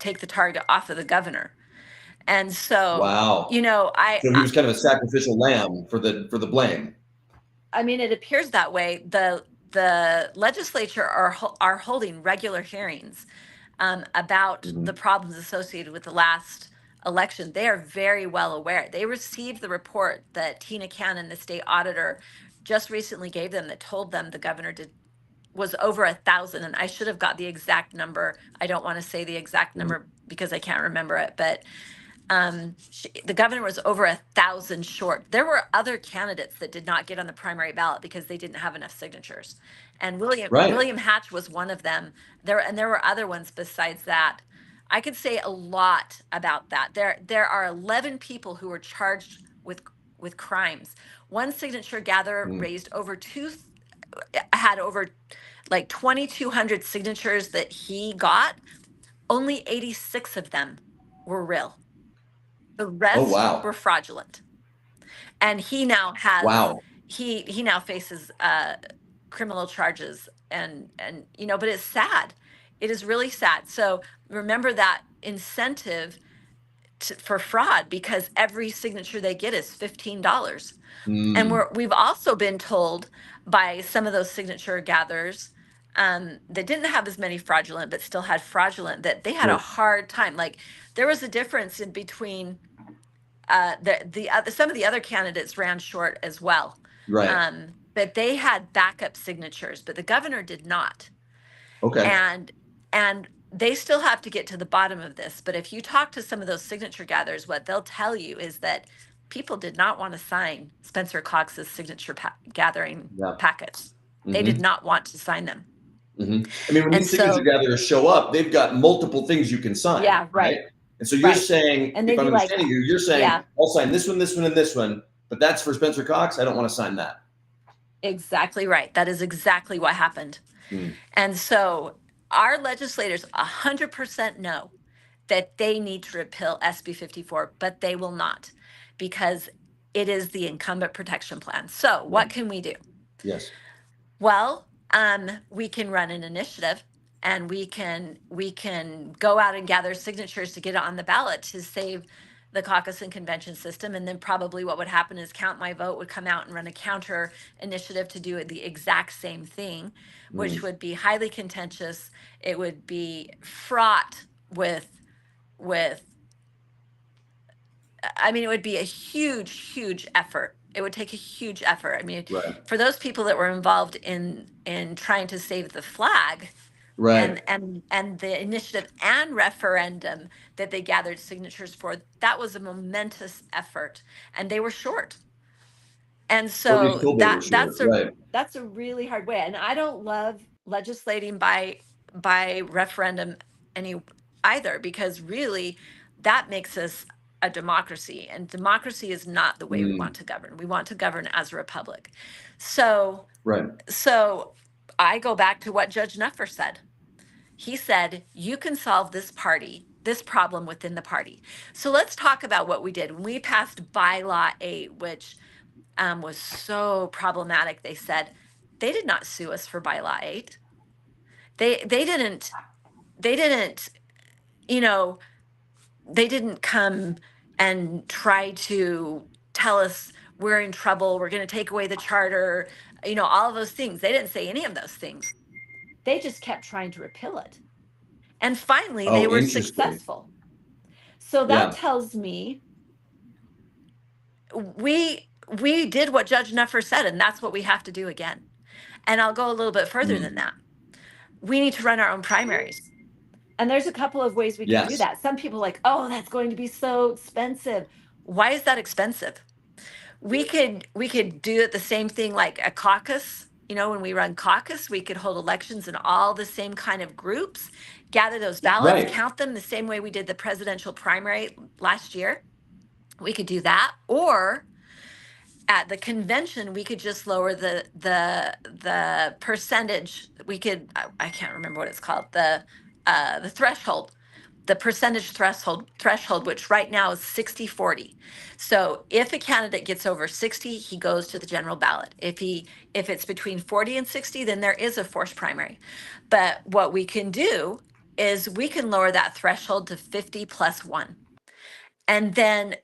[SPEAKER 2] take the target off of the governor. And so,
[SPEAKER 1] wow. So he was kind of a sacrificial lamb for the blame.
[SPEAKER 2] I mean, it appears that way. The legislature are holding regular hearings about the problems associated with the last election. They are very well aware. They received the report that Tina Cannon, the state auditor, just recently gave them that told them the governor was over 1,000. And I should have got the exact number. I don't want to say the exact number because I can't remember it, but the governor was over 1,000 short. There were other candidates that did not get on the primary ballot because they didn't have enough signatures. And William Hatch was one of them. There were other ones besides that. I could say a lot about that. There are 11 people who were charged with crimes. One signature gatherer had over like 2,200 signatures that he got. Only 86 of them were real. The rest were fraudulent. And he now has he now faces criminal charges and but it's sad. It is really sad. So remember that incentive for fraud, because every signature they get is $15. And we've also been told by some of those signature gatherers that didn't have as many fraudulent but still had fraudulent, that they had a hard time. Like there was a difference in between some of the other candidates ran short as well. But they had backup signatures, but the governor did not. And they still have to get to the bottom of this. But if you talk to some of those signature gatherers, what they'll tell you is that people did not want to sign Spencer Cox's signature gathering packets. They did not want to sign them.
[SPEAKER 1] I mean, when these signature gatherers show up, they've got multiple things you can sign.
[SPEAKER 2] Yeah, right.
[SPEAKER 1] And so you're saying, if I'm understanding you, you're saying, I'll sign this one, this one, and this one, but that's for Spencer Cox. I don't want to sign that.
[SPEAKER 2] Exactly right. That is exactly what happened. And so our legislators 100% know that they need to repeal SB 54, but they will not because it is the incumbent protection plan. So what can we do?
[SPEAKER 1] Yes.
[SPEAKER 2] Well, we can run an initiative and we can go out and gather signatures to get it on the ballot to save the caucus and convention system. And then probably what would happen is Count My Vote would come out and run a counter initiative to do the exact same thing, which would be highly contentious. It would be fraught with I mean, it would be a huge effort. It would take a huge effort. I mean,
[SPEAKER 1] Right.
[SPEAKER 2] for those people that were involved in trying to save the flag
[SPEAKER 1] Right.
[SPEAKER 2] and the initiative and referendum that they gathered signatures for, that was a momentous effort, and they were short. And
[SPEAKER 1] Or at least
[SPEAKER 2] so
[SPEAKER 1] told they were short. Right.
[SPEAKER 2] that's a really hard way. And I don't love legislating by referendum any either, because really that makes us a democracy, and democracy is not the way we want to govern. We want to govern as a republic. So
[SPEAKER 1] Right.
[SPEAKER 2] so I go back to what Judge Nuffer said. He said, you can solve this problem within the party. So let's talk about what we did. When we passed bylaw 8, which was so problematic, they said they did not sue us for bylaw 8. They didn't, you know, they didn't come and try to tell us we're in trouble, we're going to take away the charter, all of those things. They didn't say any of those things. They just kept trying to repeal it. And finally, they were successful. So that tells me we did what Judge Nuffer said, and that's what we have to do again. And I'll go a little bit further than that. We need to run our own primaries. And there's a couple of ways we can do that. Some people are like, oh, that's going to be so expensive. Why is that expensive? We could do it the same thing like a caucus. When we run caucus, we could hold elections in all the same kind of groups, gather those ballots, count them the same way we did the presidential primary last year. We could do that. Or at the convention, we could just lower the percentage. We could, I can't remember what it's called, the threshold, the percentage threshold, which right now is 60-40. So if a candidate gets over 60, he goes to the general ballot. If it's between 40 and 60, then there is a forced primary. But what we can do is we can lower that threshold to 50 plus 1. And then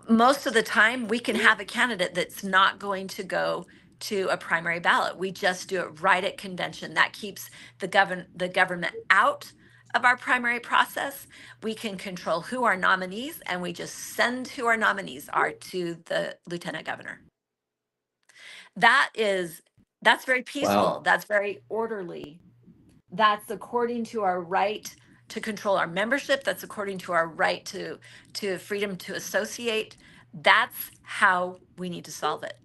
[SPEAKER 2] most of the time we can have a candidate that's not going to go to a primary ballot. We just do it right at convention. That keeps the government out of our primary process. We can control who our nominees, and we just send who our nominees are to the lieutenant governor. That's very peaceful.
[SPEAKER 1] Wow.
[SPEAKER 2] That's very orderly. That's according to our right to control our membership. That's according to our right to freedom to associate. That's how we need to solve it.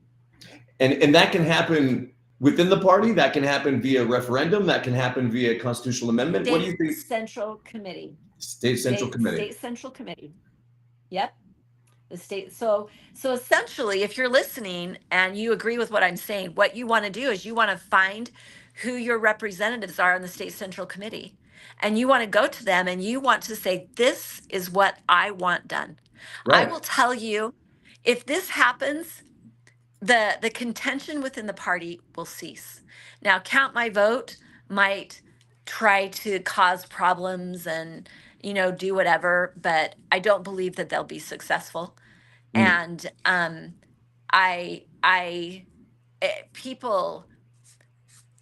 [SPEAKER 1] And that can happen within the party. That can happen via referendum. That can happen via constitutional amendment. What do you think?
[SPEAKER 2] Central Committee.
[SPEAKER 1] State Central Committee.
[SPEAKER 2] State Central Committee. Yep. The state. So essentially, if you're listening and you agree with what I'm saying, what you want to do is you want to find who your representatives are on the State Central Committee. And you want to go to them and you want to say, this is what I want done. Right. I will tell you, if this happens, the contention within the party will cease. Now, Count My Vote might try to cause problems and, do whatever, but I don't believe that they'll be successful. And people,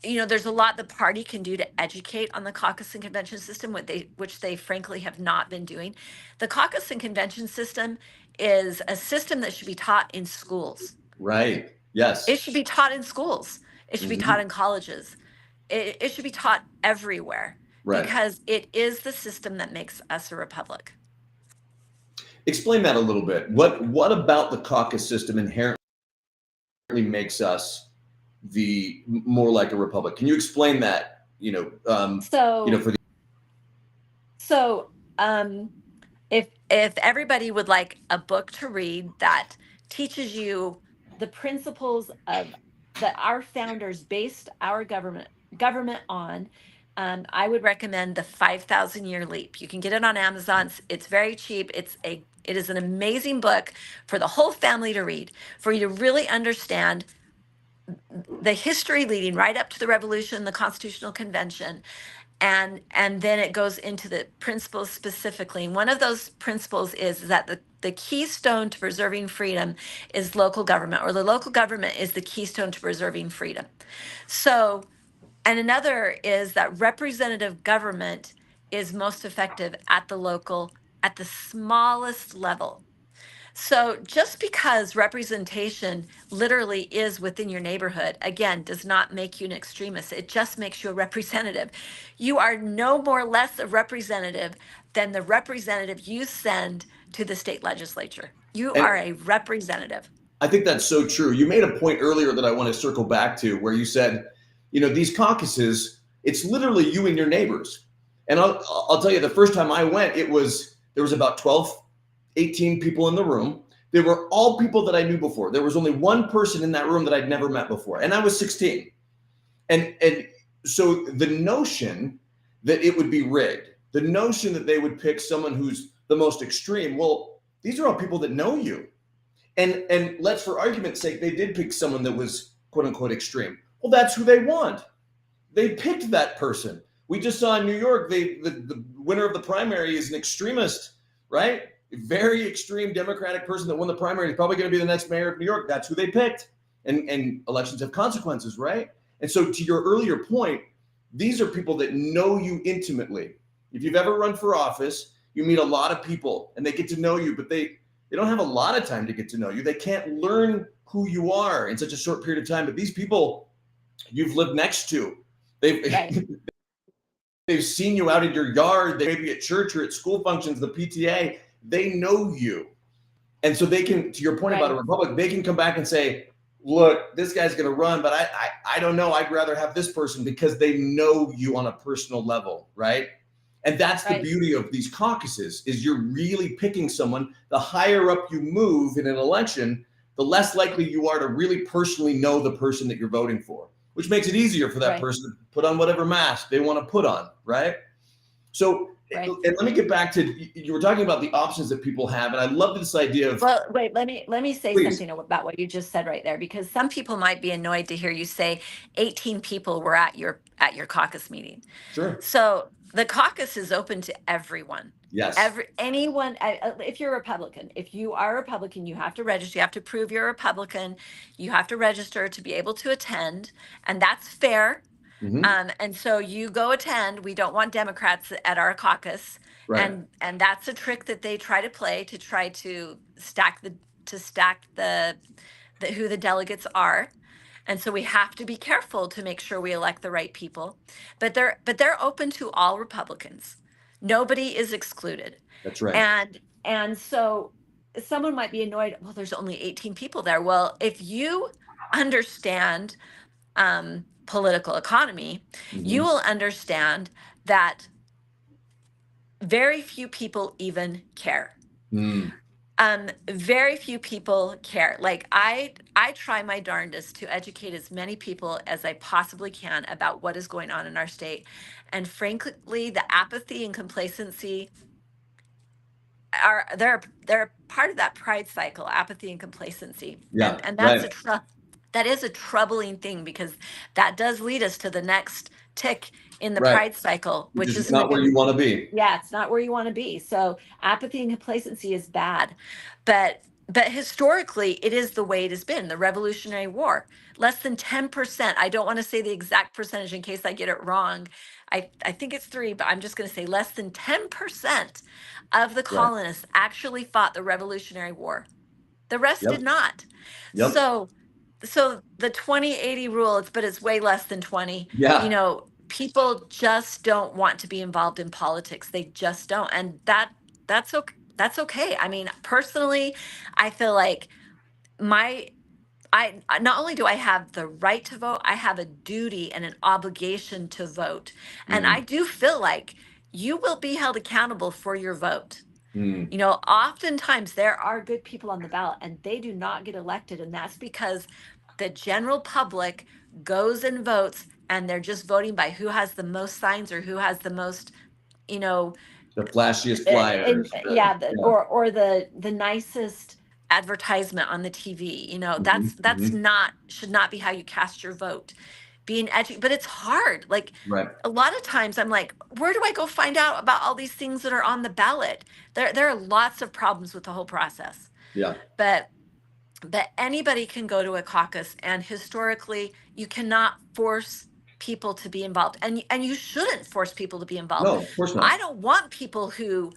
[SPEAKER 2] there's a lot the party can do to educate on the caucus and convention system, which they frankly have not been doing. The caucus and convention system is a system that should be taught in schools.
[SPEAKER 1] Right. Yes.
[SPEAKER 2] It should be taught in schools. It should be taught in colleges. It should be taught everywhere. Right. Because it is the system that makes us a republic.
[SPEAKER 1] Explain that a little bit. What about the caucus system inherently makes us more like a republic? Can you explain that? If
[SPEAKER 2] everybody would like a book to read that teaches you the principles of that our founders based our government on. I would recommend the 5,000 Year Leap. You can get it on Amazon. It's very cheap. It is an amazing book for the whole family to read, for you to really understand the history leading right up to the Revolution, the Constitutional Convention, and then it goes into the principles specifically. And one of those principles is that the keystone to preserving freedom is local government, or the local government is the keystone to preserving freedom. So, and another is that representative government is most effective at the local, at the smallest level. So just because representation literally is within your neighborhood, again, does not make you an extremist. It just makes you a representative. You are no more or less a representative than the representative you send to the state legislature. You
[SPEAKER 1] And
[SPEAKER 2] are a representative.
[SPEAKER 1] I think that's so true. You made a point earlier that I want to circle back to, where you said, these caucuses, it's literally you and your neighbors. And I'll tell you, the first time I went, there was about 12, 18 people in the room. They were all people that I knew before. There was only one person in that room that I'd never met before, and I was 16. And so the notion that it would be rigged, the notion that they would pick someone who's the most extreme, well, these are all people that know you. And let's, for argument's sake, they did pick someone that was quote unquote extreme. Well, that's who they want. They picked that person. We just saw in New York, the winner of the primary is an extremist, right? A very extreme Democratic person that won the primary is probably going to be the next mayor of New York. That's who they picked. And elections have consequences, right? And so, to your earlier point, these are people that know you intimately. If you've ever run for office, you meet a lot of people and they get to know you, but they don't have a lot of time to get to know you. They can't learn who you are in such a short period of time. But these people you've lived next to,
[SPEAKER 2] Right.
[SPEAKER 1] they've seen you out in your yard, they may be at church or at school functions, the PTA, they know you. And so they can, to your point about a republic, they can come back and say, look, this guy's going to run, but I don't know. I'd rather have this person, because they know you on a personal level, right? And that's the beauty of these caucuses, is you're really picking someone. The higher up you move in an election, the less likely you are to really personally know the person that you're voting for, which makes it easier for that person to put on whatever mask they want to put on, right? So, and let me get back to, you were talking about the options that people have, and I love this idea of.
[SPEAKER 2] Well, wait, let me say something about what you just said right there, because some people might be annoyed to hear you say 18 people were at your caucus meeting.
[SPEAKER 1] Sure.
[SPEAKER 2] So the caucus is open to everyone.
[SPEAKER 1] Yes.
[SPEAKER 2] Anyone, if you're a Republican, if you are a Republican, you have to register. You have to prove you're a Republican. You have to register to be able to attend, and that's fair. And so you go attend. We don't want Democrats at our caucus.
[SPEAKER 1] Right.
[SPEAKER 2] And that's a trick that they try to play to try to stack the who the delegates are. And so we have to be careful to make sure we elect the right people. But they're open to all Republicans. Nobody is excluded.
[SPEAKER 1] That's right.
[SPEAKER 2] And so someone might be annoyed, well, there's only 18 people there. Well, if you understand political economy, you will understand that very few people even care. Very few people care. Like I try my darndest to educate as many people as I possibly can about what is going on in our state. And frankly, the apathy and complacency they're part of that pride cycle, apathy and complacency.
[SPEAKER 1] Yeah.
[SPEAKER 2] And that's that is a troubling thing, because that does lead us to the next tick in the pride cycle,
[SPEAKER 1] which is not where you want to be.
[SPEAKER 2] Yeah, it's not where you want to be. So apathy and complacency is bad. But historically, it is the way it has been. The Revolutionary War, less than 10%. I don't want to say the exact percentage in case I get it wrong. I think it's 3, but I'm just going to say less than 10% of the colonists actually fought the Revolutionary War. The rest did not. So the 20/80 rule, but it's way less than 20.
[SPEAKER 1] Yeah.
[SPEAKER 2] People just don't want to be involved in politics. They just don't. And that's okay. That's okay. I mean, personally, I feel like I not only do I have the right to vote, I have a duty and an obligation to vote. And I do feel like you will be held accountable for your vote.
[SPEAKER 1] Mm.
[SPEAKER 2] You know, oftentimes there are good people on the ballot and they do not get elected. And that's because the general public goes and votes and they're just voting by who has the most signs or who has the most, you know,
[SPEAKER 1] The flashiest
[SPEAKER 2] and
[SPEAKER 1] flyers.
[SPEAKER 2] yeah,
[SPEAKER 1] Yeah.
[SPEAKER 2] or the nicest advertisement on the TV. You know,
[SPEAKER 1] Mhm,
[SPEAKER 2] that's
[SPEAKER 1] mhm.
[SPEAKER 2] not should not be how you cast your vote. Being edu But it's hard. Like
[SPEAKER 1] Right.
[SPEAKER 2] a lot of times I'm like, where do I go find out about all these things that are on the ballot? There are lots of problems with the whole process.
[SPEAKER 1] Yeah.
[SPEAKER 2] But anybody can go to a caucus, and historically you cannot force people to be involved, and you shouldn't force people to be involved.
[SPEAKER 1] No, of course
[SPEAKER 2] I
[SPEAKER 1] not.
[SPEAKER 2] don't want people who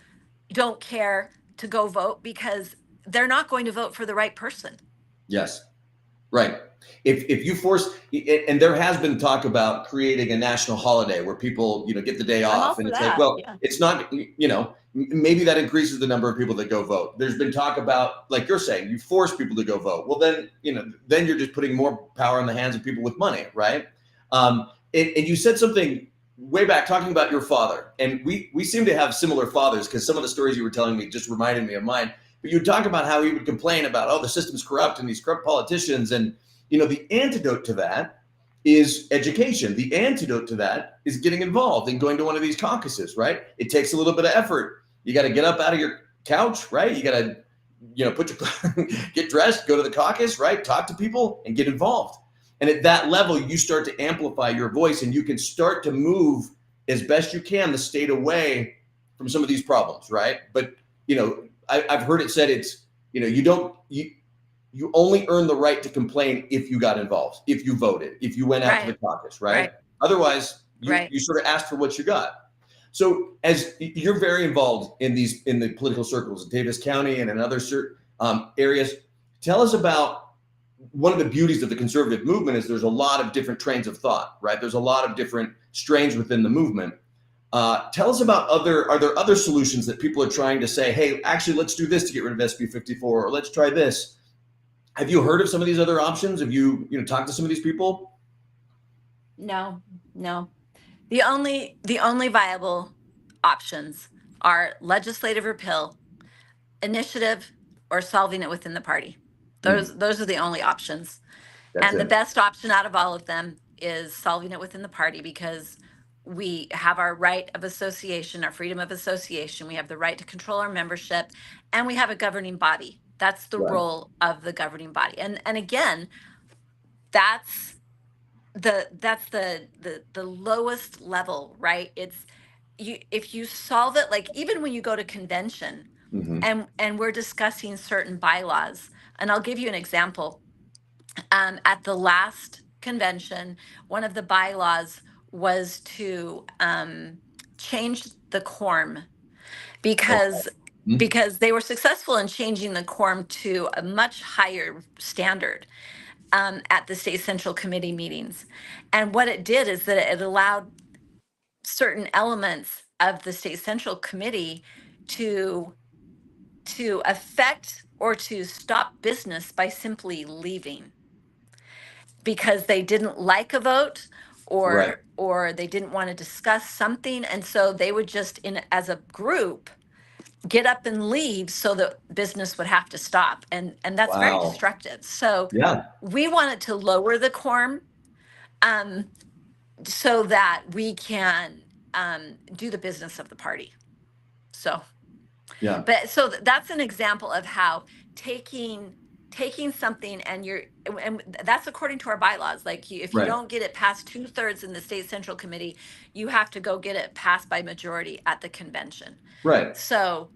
[SPEAKER 2] don't care to go vote because they're not going to vote for the right person.
[SPEAKER 1] Yes. Right. If you force, and there has been talk about creating a national holiday where people, get the day
[SPEAKER 2] I'm all
[SPEAKER 1] off, and
[SPEAKER 2] for
[SPEAKER 1] it's like,
[SPEAKER 2] that.
[SPEAKER 1] well,
[SPEAKER 2] Yeah.
[SPEAKER 1] it's not, maybe that increases the number of people that go vote. There's been talk about, like you're saying, you force people to go vote. Well, then, then you're just putting more power in the hands of people with money, right? And you said something way back talking about your father, and we seem to have similar fathers because some of the stories you were telling me just reminded me of mine. But you talk about how he would complain about, oh, the system's corrupt and these corrupt politicians. And, the antidote to that is education. The antidote to that is getting involved and going to one of these caucuses, right? It takes a little bit of effort. You got to get up out of your couch, right? You got to, put your, get dressed, go to the caucus, right? Talk to people and get involved. And at that level, you start to amplify your voice and you can start to move as best you can the state away from some of these problems, right? But, I've heard it said it's, you only earn the right to complain if you got involved, if you voted, if you went out to the
[SPEAKER 2] Right.
[SPEAKER 1] caucus, right?
[SPEAKER 2] Right.
[SPEAKER 1] Otherwise, you
[SPEAKER 2] Right.
[SPEAKER 1] you sort of ask for what you got. So as you're very involved in the political circles in Davis County and in other areas, tell us about one of the beauties of the conservative movement is there's a lot of different trains of thought, right? There's a lot of different strains within the movement. Tell us about are there other solutions that people are trying to say, hey, actually, let's do this to get rid of SB 54, or let's try this. Have you heard of some of these other options? Have you talked to some of these people?
[SPEAKER 2] No, no. The only viable options are legislative repeal, initiative, or solving it within the party. Those are the only options.
[SPEAKER 1] That's
[SPEAKER 2] And the
[SPEAKER 1] it.
[SPEAKER 2] best option out of all of them is solving it within the party because we have our right of association, our freedom of association. We have the right to control our membership, and we have a governing body. That's the
[SPEAKER 1] Right.
[SPEAKER 2] role of the governing body. And again, that's the lowest level, right? It's you if you solve it, like even when you go to convention
[SPEAKER 1] Mm-hmm.
[SPEAKER 2] and we're discussing certain bylaws, and I'll give you an example. At the last convention, one of the bylaws was to change the quorum
[SPEAKER 1] Okay.
[SPEAKER 2] because
[SPEAKER 1] Mhm.
[SPEAKER 2] they were successful in changing the quorum to a much higher standard at the state central committee meetings. And what it did is that it allowed certain elements of the state central committee to affect or to stop business by simply leaving because they didn't like a vote
[SPEAKER 1] Right.
[SPEAKER 2] or they didn't want to discuss something, and so they would just in as a group get up and leave so that business would have to stop, and that's very
[SPEAKER 1] Wow.
[SPEAKER 2] destructive. So
[SPEAKER 1] Yeah.
[SPEAKER 2] we wanted to lower the quorum um, so that we can do the business of the party. So
[SPEAKER 1] Yeah.
[SPEAKER 2] but so that's an example of how taking something and that's according to our bylaws. Like if you
[SPEAKER 1] Right.
[SPEAKER 2] don't get it past 2/3 in the state central committee, you have to go get it passed by majority at the convention.
[SPEAKER 1] Right.
[SPEAKER 2] So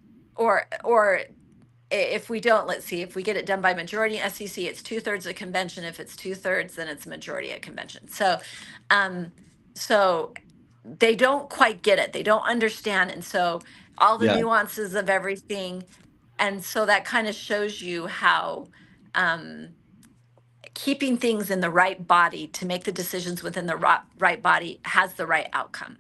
[SPEAKER 2] if we don't, let's see, if we get it done by majority in SEC, it's 2/3 at convention. If it's 2/3, then it's majority at convention. Um, so they don't quite get it. They don't understand. And so all the
[SPEAKER 1] Yeah.
[SPEAKER 2] nuances of everything. And so that kind of shows you how um, keeping things in the right body to make the decisions within the right body has the right outcome.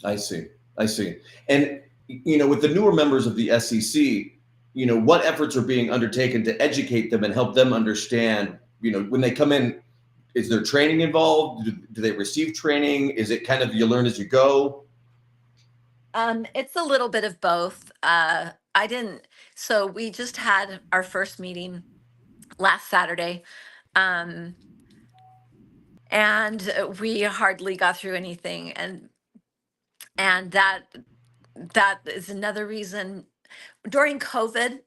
[SPEAKER 1] I see. I see. And with the newer members of the SEC, what efforts are being undertaken to educate them and help them understand, when they come in, is there training involved? Do they receive training? Is it kind of you learn as you go?
[SPEAKER 2] It's a little bit of both. I didn't. So we just had our first meeting last Saturday. Um, and we hardly got through anything. And that is another reason. During COVID,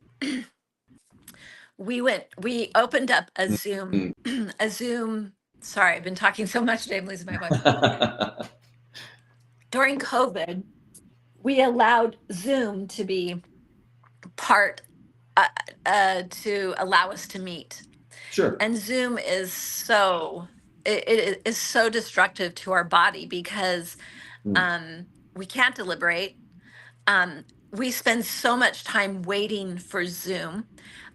[SPEAKER 2] we opened up a Zoom,
[SPEAKER 1] Mm.
[SPEAKER 2] a Zoom. Sorry, I've been talking so much today, I'm losing my voice. During COVID, we allowed Zoom to be part to allow us to meet.
[SPEAKER 1] Sure.
[SPEAKER 2] And Zoom is it is so destructive to our body because
[SPEAKER 1] Mm.
[SPEAKER 2] um, we can't deliberate. Um, we spend so much time waiting for Zoom.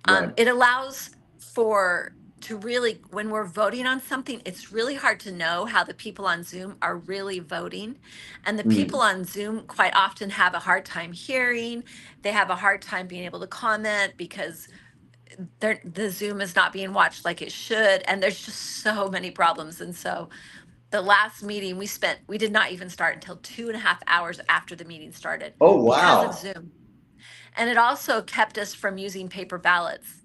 [SPEAKER 1] Right.
[SPEAKER 2] It allows for to really, when we're voting on something, it's really hard to know how the people on Zoom are really voting. And the
[SPEAKER 1] Mm.
[SPEAKER 2] people on Zoom quite often have a hard time hearing. They have a hard time being able to comment because the Zoom is not being watched like it should. And there's just so many problems. And so the last meeting we did not even start until 2.5 hours after the meeting started
[SPEAKER 1] Oh,
[SPEAKER 2] because of
[SPEAKER 1] wow.
[SPEAKER 2] Zoom. And it also kept us from using paper ballots.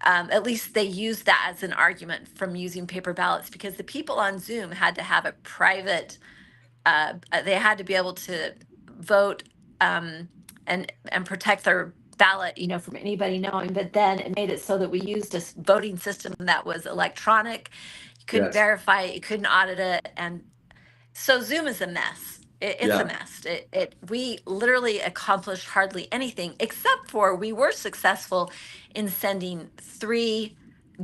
[SPEAKER 2] At least they used that as an argument from using paper ballots because the people on Zoom had to have a private, they had to be able to vote and protect their ballot, from anybody knowing. But then it made it so that we used a voting system that was electronic. You couldn't
[SPEAKER 1] Yes.
[SPEAKER 2] verify it, you couldn't audit it, and so Zoom is a mess. It's a
[SPEAKER 1] Yeah.
[SPEAKER 2] mess. We literally accomplished hardly anything except for we were successful in sending three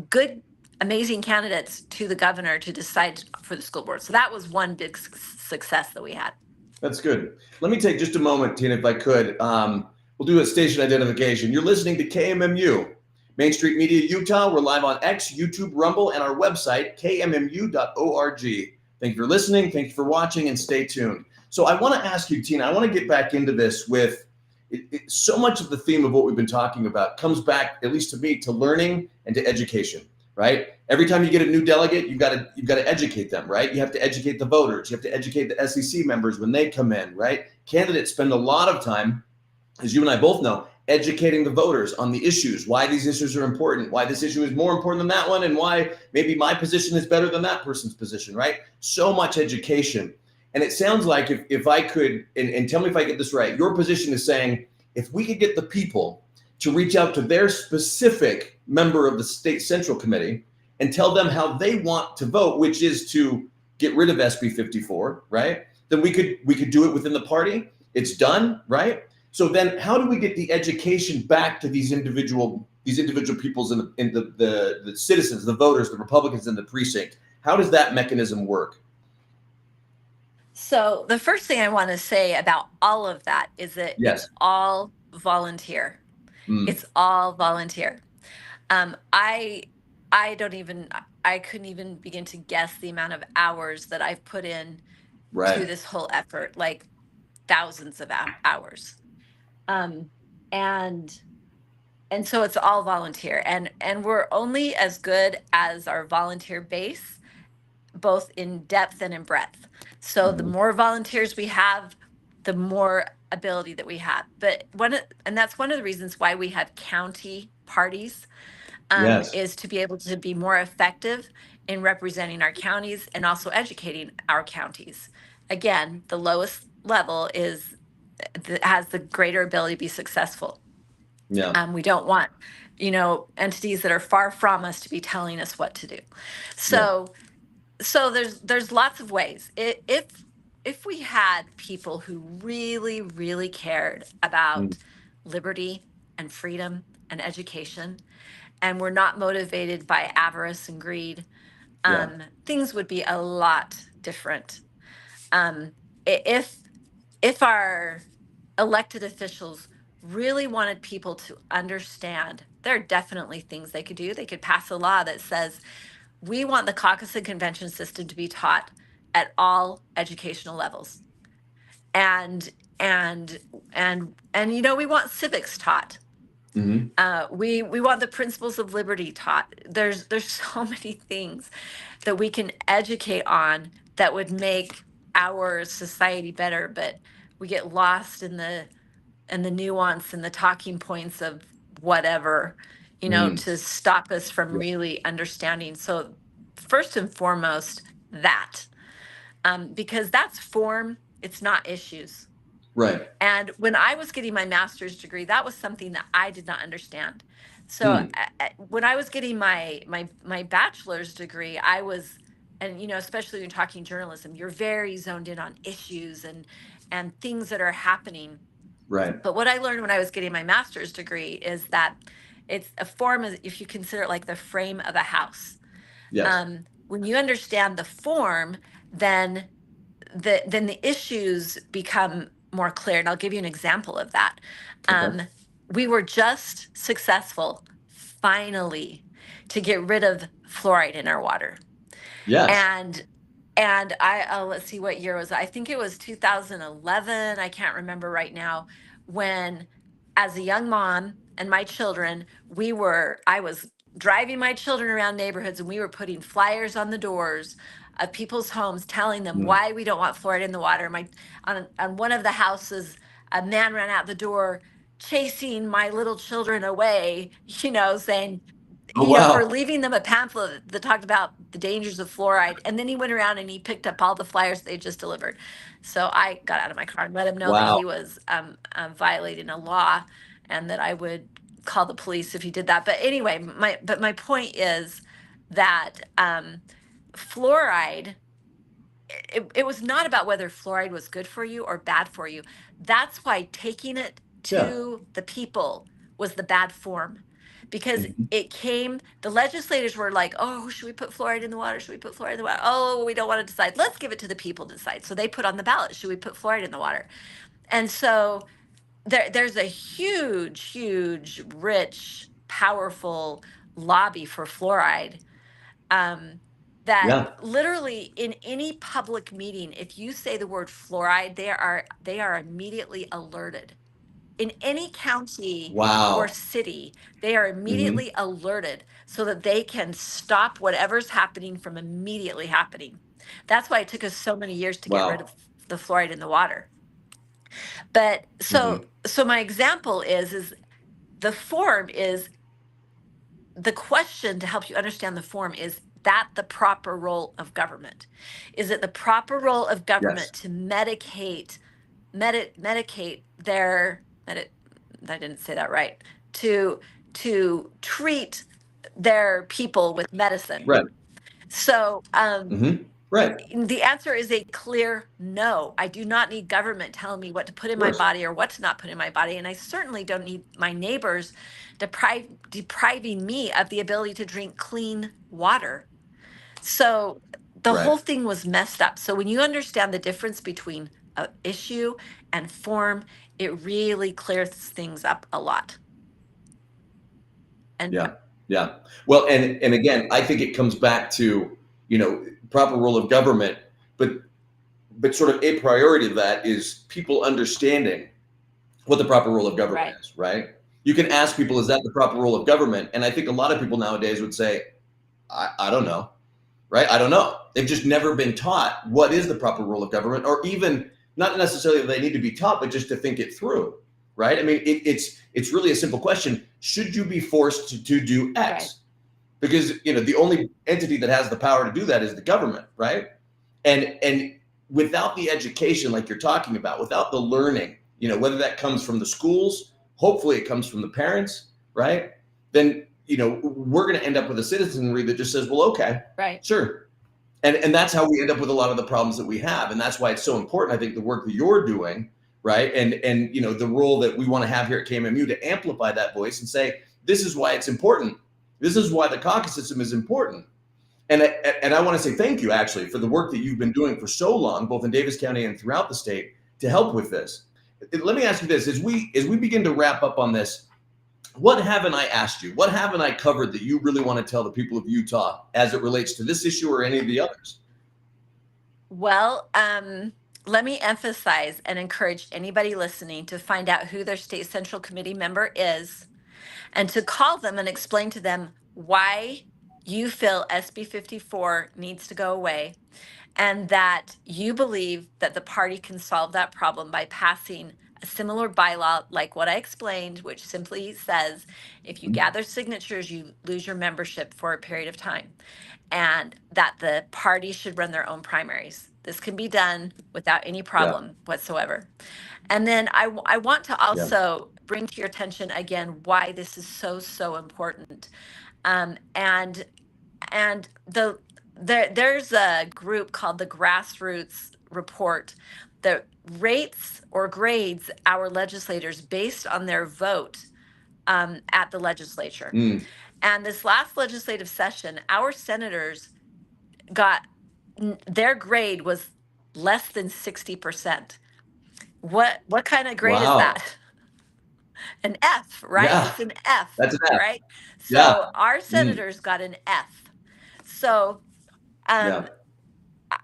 [SPEAKER 2] good, amazing candidates to the governor to decide for the school board. So that was one big success that we had.
[SPEAKER 1] That's good. Let me take just a moment, Tina, if I could. We'll do a station identification. You're listening to KMMU, Main Street Media, Utah. We're live on X, YouTube, Rumble, and our website, kmmu.org. Thank you for listening. Thank you for watching, and stay tuned. So I want to ask you, Tina, I want to get back into this with so much of the theme of what we've been talking about comes back, at least to me, to learning and to education. Right? Every time you get a new delegate, you've got to educate them, right? You have to educate the voters. You have to educate the SEC members when they come in, right? Candidates spend a lot of time, as you and I both know, educating the voters on the issues, why these issues are important, why this issue is more important than that one, and why maybe my position is better than that person's position, right? So much education. And it sounds like if I could, and tell me if I get this right, your position is saying if we could get the people to reach out to their specific member of the state central committee and tell them how they want to vote, which is to get rid of SB 54, right? Then we could do it within the party. It's done, right? So then how do we get the education back to these individual peoples in the citizens, the voters, the Republicans in the precinct? How does that mechanism work?
[SPEAKER 2] So the first thing I want to say about all of that is that it's
[SPEAKER 1] Yes.
[SPEAKER 2] all volunteer.
[SPEAKER 1] Mm.
[SPEAKER 2] It's all volunteer. Um, I I don't even I couldn't even begin to guess the amount of hours that I've put in to
[SPEAKER 1] Right.
[SPEAKER 2] this whole effort, like thousands of hours. Um, and and so it's all volunteer, and we're only as good as our volunteer base, both in depth and in breadth. So the
[SPEAKER 1] Mhm.
[SPEAKER 2] more volunteers we have, the more ability that we have. But and that's one of the reasons why we have county parties,
[SPEAKER 1] Yes.
[SPEAKER 2] is to be able to be more effective in representing our counties and also educating our counties. Again, the lowest level has the greater ability to be successful.
[SPEAKER 1] Yeah.
[SPEAKER 2] We don't want, entities that are far from us to be telling us what to do.
[SPEAKER 1] Yeah.
[SPEAKER 2] So there's lots of ways. If we had people who really, really cared
[SPEAKER 1] Mm.
[SPEAKER 2] about liberty and freedom and education, and were not motivated by avarice and greed,
[SPEAKER 1] Yeah.
[SPEAKER 2] things would be a lot different. Um, if our elected officials really wanted people to understand, there are definitely things they could do. They could pass a law that says we want the caucus and convention system to be taught at all educational levels, and and we want civics taught.
[SPEAKER 1] Hmm.
[SPEAKER 2] We want the principles of liberty taught. There's so many things that we can educate on that would make our society better, but we get lost and the nuance and the talking points of whatever,
[SPEAKER 1] Mm,
[SPEAKER 2] to stop us from
[SPEAKER 1] yeah.
[SPEAKER 2] really understanding. So first and foremost, that, because that's form, it's not issues.
[SPEAKER 1] Right.
[SPEAKER 2] And when I was getting my master's degree, that was something that I did not understand. So
[SPEAKER 1] Mm,
[SPEAKER 2] when I was getting my bachelor's degree, I was, and especially when you're talking journalism, you're very zoned in on issues and things that are happening.
[SPEAKER 1] right.
[SPEAKER 2] But what I learned when I was getting my master's degree is that it's a form of, if you consider it like the frame of a house.
[SPEAKER 1] Yes.
[SPEAKER 2] When you understand the form, then the issues become more clear. And I'll give you an example of that.
[SPEAKER 1] Okay.
[SPEAKER 2] We were just successful, finally, to get rid of fluoride in our water.
[SPEAKER 1] Yes.
[SPEAKER 2] And I let's see what year was it? I think it was 2011. I can't remember right now. When, as a young mom and my children, I was driving my children around neighborhoods, and we were putting flyers on the doors of people's homes telling them
[SPEAKER 1] Mm.
[SPEAKER 2] why we don't want fluoride in the water. On one of the houses, a man ran out the door chasing my little children away, saying,
[SPEAKER 1] Oh,
[SPEAKER 2] for
[SPEAKER 1] wow.
[SPEAKER 2] leaving them a pamphlet that talked about the dangers of fluoride. And then he went around and he picked up all the flyers they just delivered. So I got out of my car and let him know that
[SPEAKER 1] Wow.
[SPEAKER 2] he was violating a law, and that I would call the police if he did that. But anyway, my point is that fluoride, it was not about whether fluoride was good for you or bad for you. That's why taking it
[SPEAKER 1] Yeah.
[SPEAKER 2] to the people was the bad form, because
[SPEAKER 1] Mhm.
[SPEAKER 2] the legislators were like, oh, should we put fluoride in the water? Should we put fluoride in the water? Oh, we don't want to decide. Let's give it to the people to decide. So they put on the ballot, should we put fluoride in the water? And so there's a huge, huge, rich, powerful lobby for fluoride, um, that
[SPEAKER 1] Yeah.
[SPEAKER 2] literally in any public meeting, if you say the word fluoride, they are immediately alerted. In any county or
[SPEAKER 1] Wow.
[SPEAKER 2] city, they are
[SPEAKER 1] Hmm.
[SPEAKER 2] immediately alerted so that they can stop whatever's happening from immediately happening. That's why it took us so many years to get rid of
[SPEAKER 1] Wow.
[SPEAKER 2] the fluoride in the water. But
[SPEAKER 1] Hmm.
[SPEAKER 2] so my example is the form is the question to help you understand the form, is that the proper role of government? Is it the proper role of government
[SPEAKER 1] Yes.
[SPEAKER 2] to medicate their I didn't say that right, to treat their people with medicine?
[SPEAKER 1] Right.
[SPEAKER 2] So
[SPEAKER 1] Hmm. Right. Of
[SPEAKER 2] the answer is a clear no. I do not need government telling me what to put in my
[SPEAKER 1] course.
[SPEAKER 2] body or what to not put in my body. And I certainly don't need my neighbors depriving me of the ability to drink clean water. So the
[SPEAKER 1] Right.
[SPEAKER 2] whole thing was messed up. So when you understand the difference between a issue and form, it really clears things up a lot. And
[SPEAKER 1] Yeah. Yeah. Well, and again, I think it comes back to, proper role of government, but sort of a priority of that is people understanding what the proper role of government
[SPEAKER 2] right,
[SPEAKER 1] is, right? You can ask people, is that the proper role of government? And I think a lot of people nowadays would say, I don't know, right? I don't know. They've just never been taught what is the proper role of government, or even not necessarily that they need to be taught, but just to think it through, right? I mean, it's really a simple question. Should you be forced to do
[SPEAKER 2] right,
[SPEAKER 1] X? Because the only entity that has the power to do that is the government, right? And without the education, like you're talking about, without the learning, whether that comes from the schools, hopefully it comes from the parents, right? Then we're going to end up with a citizenry that just says, well, okay,
[SPEAKER 2] right.
[SPEAKER 1] sure. And that's how we end up with a lot of the problems that we have. And that's why it's so important, I think, the work that you're doing, right? And the role that we want to have here at KMMU to amplify that voice and say, this is why it's important. This is why the caucus system is important. And I want to say thank you, actually, for the work that you've been doing for so long, both in Davis County and throughout the state, to help with this. Let me ask you this: as we begin to wrap up on this, what haven't I asked you? What haven't I covered that you really want to tell the people of Utah as it relates to this issue or any of the others?
[SPEAKER 2] Well, let me emphasize and encourage anybody listening to find out who their state central committee member is, and to call them and explain to them why you feel SB 54 needs to go away, and that you believe that the party can solve that problem by passing a similar bylaw like what I explained, which simply says if you gather signatures, you lose your membership for a period of time, and that the parties should run their own primaries. This can be done without any problem whatsoever. And then I want to also bring to your attention again why this is so, so important. And there's a group called the Grassroots Report that rates or grades our legislators based on their vote at the legislature. And this last legislative session, our senators got their grade was less than 60%. What kind of grade is
[SPEAKER 1] Wow.
[SPEAKER 2] that? An F, right?
[SPEAKER 1] Yeah.
[SPEAKER 2] It's an F,
[SPEAKER 1] That's an F.
[SPEAKER 2] right?
[SPEAKER 1] Yeah.
[SPEAKER 2] So our senators got an F. So
[SPEAKER 1] Yeah.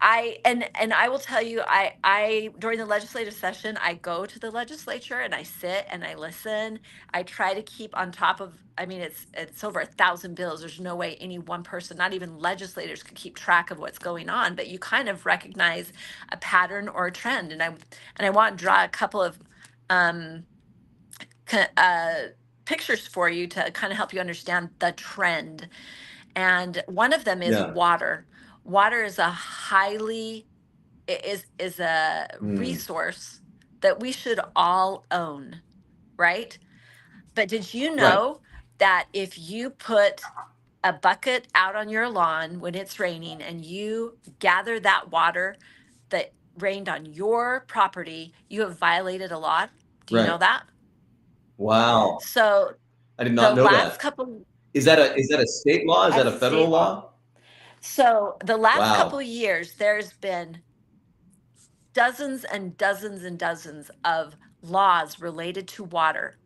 [SPEAKER 2] I will tell you, I during the legislative session, I go to the legislature and I sit and I listen. I try to keep on top of, I mean, it's over 1,000 bills. There's no way any one person, not even legislators, could keep track of what's going on, but you kind of recognize a pattern or a trend. And I want to draw a couple of um pictures for you to kind of help you understand the trend. And one of them is water. Water is a is a resource that we should all own, right? But did you know that if you put a bucket out on your lawn when it's raining and you gather that water that rained on your property, you have violated a law? Do you know that?
[SPEAKER 1] Wow.
[SPEAKER 2] So
[SPEAKER 1] I did
[SPEAKER 2] the
[SPEAKER 1] not know
[SPEAKER 2] last
[SPEAKER 1] that.
[SPEAKER 2] couple,
[SPEAKER 1] Is that a state law? Is that
[SPEAKER 2] that's
[SPEAKER 1] a
[SPEAKER 2] a
[SPEAKER 1] federal
[SPEAKER 2] state law.
[SPEAKER 1] law?
[SPEAKER 2] So the last couple
[SPEAKER 1] Wow.
[SPEAKER 2] of years, there's been dozens and dozens and dozens of laws related to water.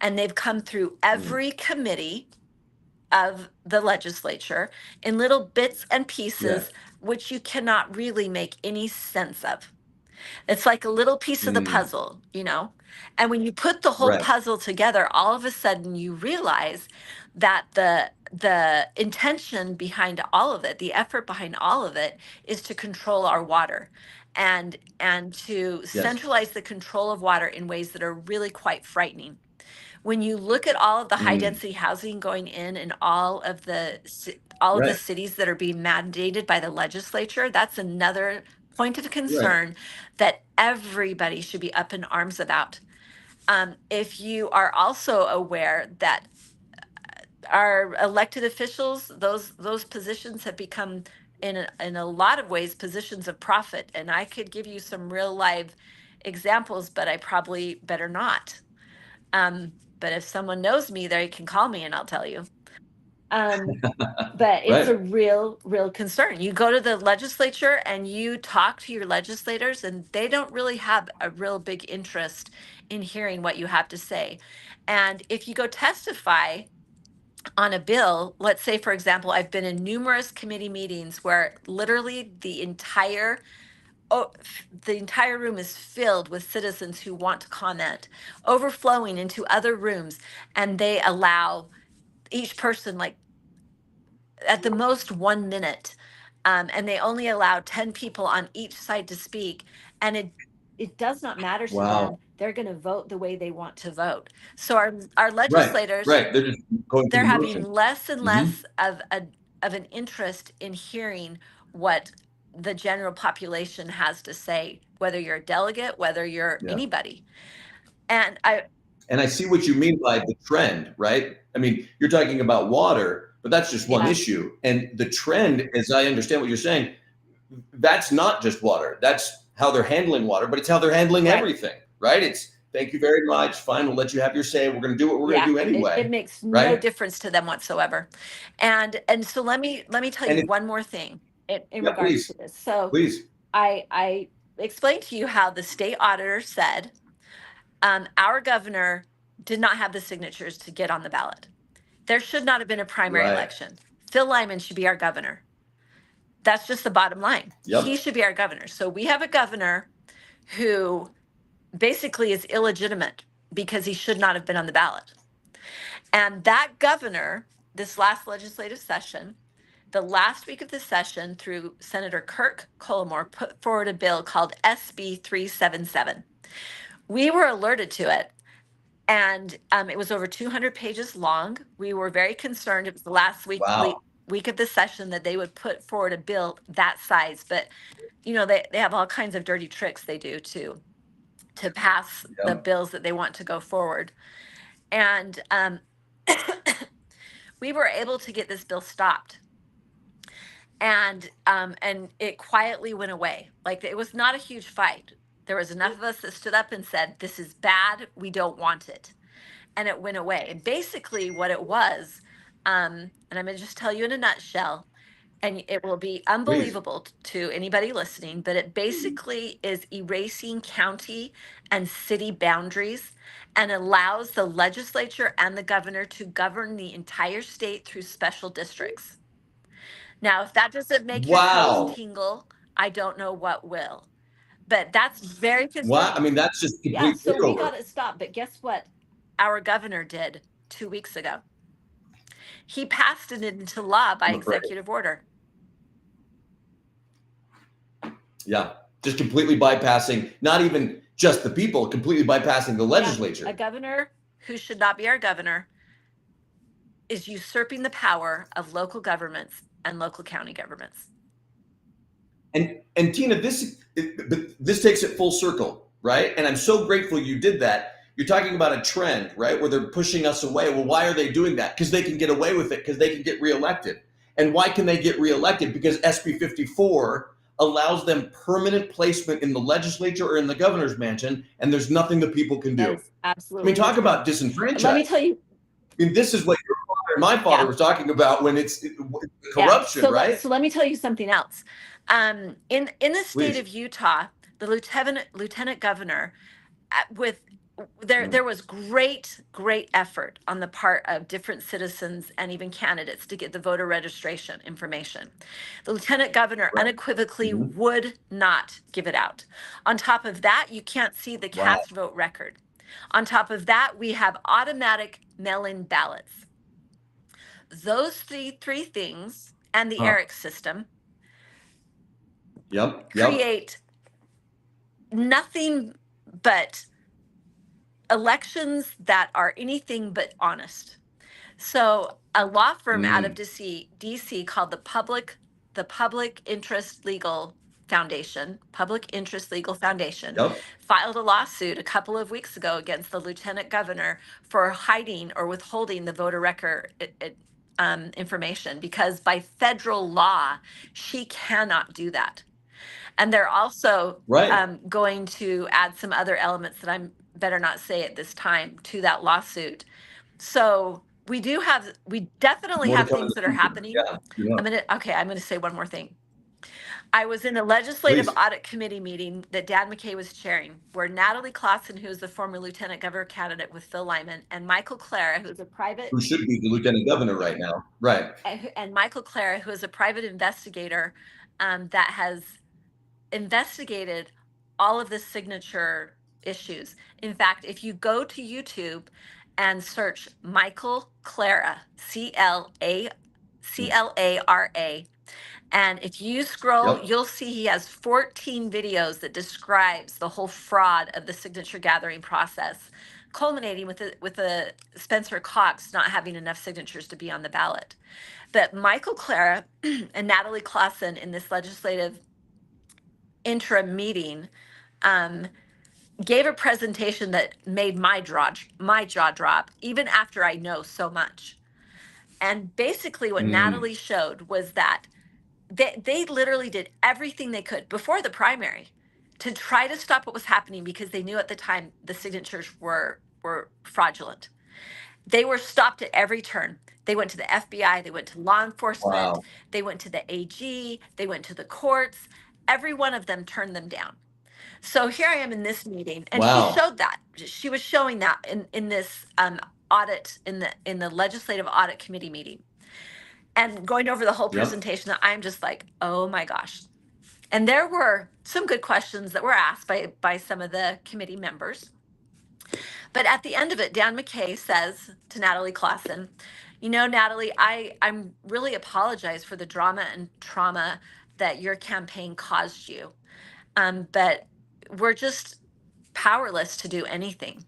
[SPEAKER 2] And they've come through every committee of the legislature in little bits and pieces, which you cannot really make any sense of. It's like a little piece of the puzzle, you know? And when you put the whole
[SPEAKER 1] Right.
[SPEAKER 2] puzzle together, all of a sudden you realize that the intention behind all of it, the effort behind all of it, is to control our water and to
[SPEAKER 1] Yes.
[SPEAKER 2] centralize the control of water in ways that are really quite frightening. When you look at all of the high density housing going in all of the
[SPEAKER 1] Right.
[SPEAKER 2] cities that are being mandated by the legislature, that's another point of
[SPEAKER 1] Right.
[SPEAKER 2] concern that everybody should be up in arms about. If you are also aware that our elected officials, those positions have become in a lot of ways positions of profit, and I could give you some real live examples, but I probably better not. But if someone knows me, they can call me and I'll tell you. But it's a
[SPEAKER 1] Right.
[SPEAKER 2] real concern. You go to the legislature and you talk to your legislators, and they don't really have a real big interest in hearing what you have to say. And if you go testify on a bill, let's say, for example, I've been in numerous committee meetings where literally the entire room is filled with citizens who want to comment, overflowing into other rooms, and they allow each person like at the most 1 minute, and they only allow 10 people on each side to speak, and it does not matter to them.
[SPEAKER 1] Wow.
[SPEAKER 2] They're going to vote the way they want to vote. So our
[SPEAKER 1] Right.
[SPEAKER 2] legislators,
[SPEAKER 1] Right. They're just going through
[SPEAKER 2] they're
[SPEAKER 1] the
[SPEAKER 2] having
[SPEAKER 1] motion.
[SPEAKER 2] less and less of an interest in hearing what the general population has to say, whether you're a delegate, whether you're anybody. And
[SPEAKER 1] I see what you mean by the trend, right? I mean, you're talking about water, but that's just one issue. And the trend, as I understand what you're saying, that's not just water. That's how they're handling water, but it's how they're handling everything, right? It's thank you very much. Fine, we'll let you have your say. We're going to do what we're going to do anyway.
[SPEAKER 2] It makes no difference to them whatsoever. And so let me tell you one more thing in regards to this. So
[SPEAKER 1] Please.
[SPEAKER 2] I explained to you how the state auditor said our governor did not have the signatures to get on the ballot. There should not have been a primary election. Phil Lyman should be our governor. That's just the bottom line. He should be our governor. So we have a governor who basically is illegitimate because he should not have been on the ballot. And that governor, this last legislative session, the last week of the session, through Senator Kirk Collimore, put forward a bill called SB 377, We were alerted to it, and it was over 200 pages long. We were very concerned. It was the last
[SPEAKER 1] Wow.
[SPEAKER 2] week of the session that they would put forward a bill that size, but they have all kinds of dirty tricks they do to pass the
[SPEAKER 1] Yep.
[SPEAKER 2] bills that they want to go forward. And we were able to get this bill stopped. And it quietly went away. Like, it was not a huge fight. There was enough of us that stood up and said, this is bad, we don't want it. And it went away. And basically what it was, and I'm going to just tell you in a nutshell, and it will be
[SPEAKER 1] Please.
[SPEAKER 2] unbelievable to anybody listening, but it basically is erasing county and city boundaries and allows the legislature and the governor to govern the entire state through special districts. Now, if that doesn't make your toes
[SPEAKER 1] Wow.
[SPEAKER 2] tingle, I don't know what will. But that's very
[SPEAKER 1] Wow. I
[SPEAKER 2] concerning.
[SPEAKER 1] mean, that's just
[SPEAKER 2] Yeah,
[SPEAKER 1] complete
[SPEAKER 2] so we
[SPEAKER 1] takeover.
[SPEAKER 2] got it stopped. But guess what our governor did 2 weeks ago? He passed it into law by
[SPEAKER 1] I'm afraid.
[SPEAKER 2] executive order.
[SPEAKER 1] Yeah. Just completely bypassing, not even just the people, completely bypassing the legislature.
[SPEAKER 2] Yeah, a governor who should not be our governor is usurping the power of local governments and local county governments.
[SPEAKER 1] And Tina, this takes it full circle, right? And I'm so grateful you did that. You're talking about a trend, right, where they're pushing us away. Well, why are they doing that? Because they can get away with it, because they can get reelected. And why can they get reelected? Because SB 54 allows them permanent placement in the legislature or in the governor's mansion, and there's nothing the people can do.
[SPEAKER 2] That's
[SPEAKER 1] I
[SPEAKER 2] absolutely
[SPEAKER 1] mean, talk
[SPEAKER 2] true.
[SPEAKER 1] about disenfranchised.
[SPEAKER 2] Let me tell you.
[SPEAKER 1] I mean, this is what your father and my father was talking about when it's corruption, right?
[SPEAKER 2] So let me tell you something else. In the state
[SPEAKER 1] Please.
[SPEAKER 2] of Utah, the lieutenant governor, there was great effort on the part of different citizens and even candidates to get the voter registration information. The lieutenant governor
[SPEAKER 1] Right.
[SPEAKER 2] unequivocally
[SPEAKER 1] Mhm.
[SPEAKER 2] would not give it out. On top of that, you can't see the
[SPEAKER 1] Wow.
[SPEAKER 2] cast vote record. On top of that, we have automatic mail-in ballots. Those three things and the ERIC system
[SPEAKER 1] Yep.
[SPEAKER 2] create nothing but elections that are anything but honest. So a law firm out of DC called the Public Interest Legal Foundation,
[SPEAKER 1] Yep.
[SPEAKER 2] filed a lawsuit a couple of weeks ago against the lieutenant governor for hiding or withholding the voter record information, because by federal law, she cannot do that. And they're also
[SPEAKER 1] Right.
[SPEAKER 2] going to add some other elements that I'm better not say at this time to that lawsuit. So we definitely
[SPEAKER 1] More to
[SPEAKER 2] have
[SPEAKER 1] come in
[SPEAKER 2] things
[SPEAKER 1] the
[SPEAKER 2] that are
[SPEAKER 1] future.
[SPEAKER 2] happening.
[SPEAKER 1] Yeah.
[SPEAKER 2] I'm gonna say one more thing. I was in a legislative
[SPEAKER 1] Please.
[SPEAKER 2] audit committee meeting that Dan McKay was chairing, where Natalie Clausen, who is the former lieutenant governor candidate with Phil Lyman, and Michael Clara, who's a private
[SPEAKER 1] Who should be the lieutenant governor right now? Right.
[SPEAKER 2] and Michael Clara, who is a private investigator that has investigated all of the signature issues. In fact, if you go to YouTube and search Michael Clara, CLARA, and if you scroll,
[SPEAKER 1] Yep.
[SPEAKER 2] you'll see he has 14 videos that describes the whole fraud of the signature gathering process, culminating with the Spencer Cox not having enough signatures to be on the ballot. But Michael Clara and Natalie Clausen in this legislative interim meeting gave a presentation that made my jaw drop, even after I know so much. And basically what Natalie showed was that they literally did everything they could before the primary to try to stop what was happening, because they knew at the time the signatures were fraudulent. They were stopped at every turn. They went to the FBI, they went to law enforcement,
[SPEAKER 1] Wow.
[SPEAKER 2] they went to the AG, they went to the courts. Every one of them turned them down. So here I am in this meeting, and she
[SPEAKER 1] Wow.
[SPEAKER 2] showed that. She was showing that in this audit, in the legislative audit committee meeting, and going over the whole
[SPEAKER 1] Yep.
[SPEAKER 2] presentation. I'm just like, oh my gosh. And there were some good questions that were asked by some of the committee members. But at the end of it, Dan McKay says to Natalie Clausen, Natalie, I'm really apologize for the drama and trauma that your campaign caused you. But we're just powerless to do anything.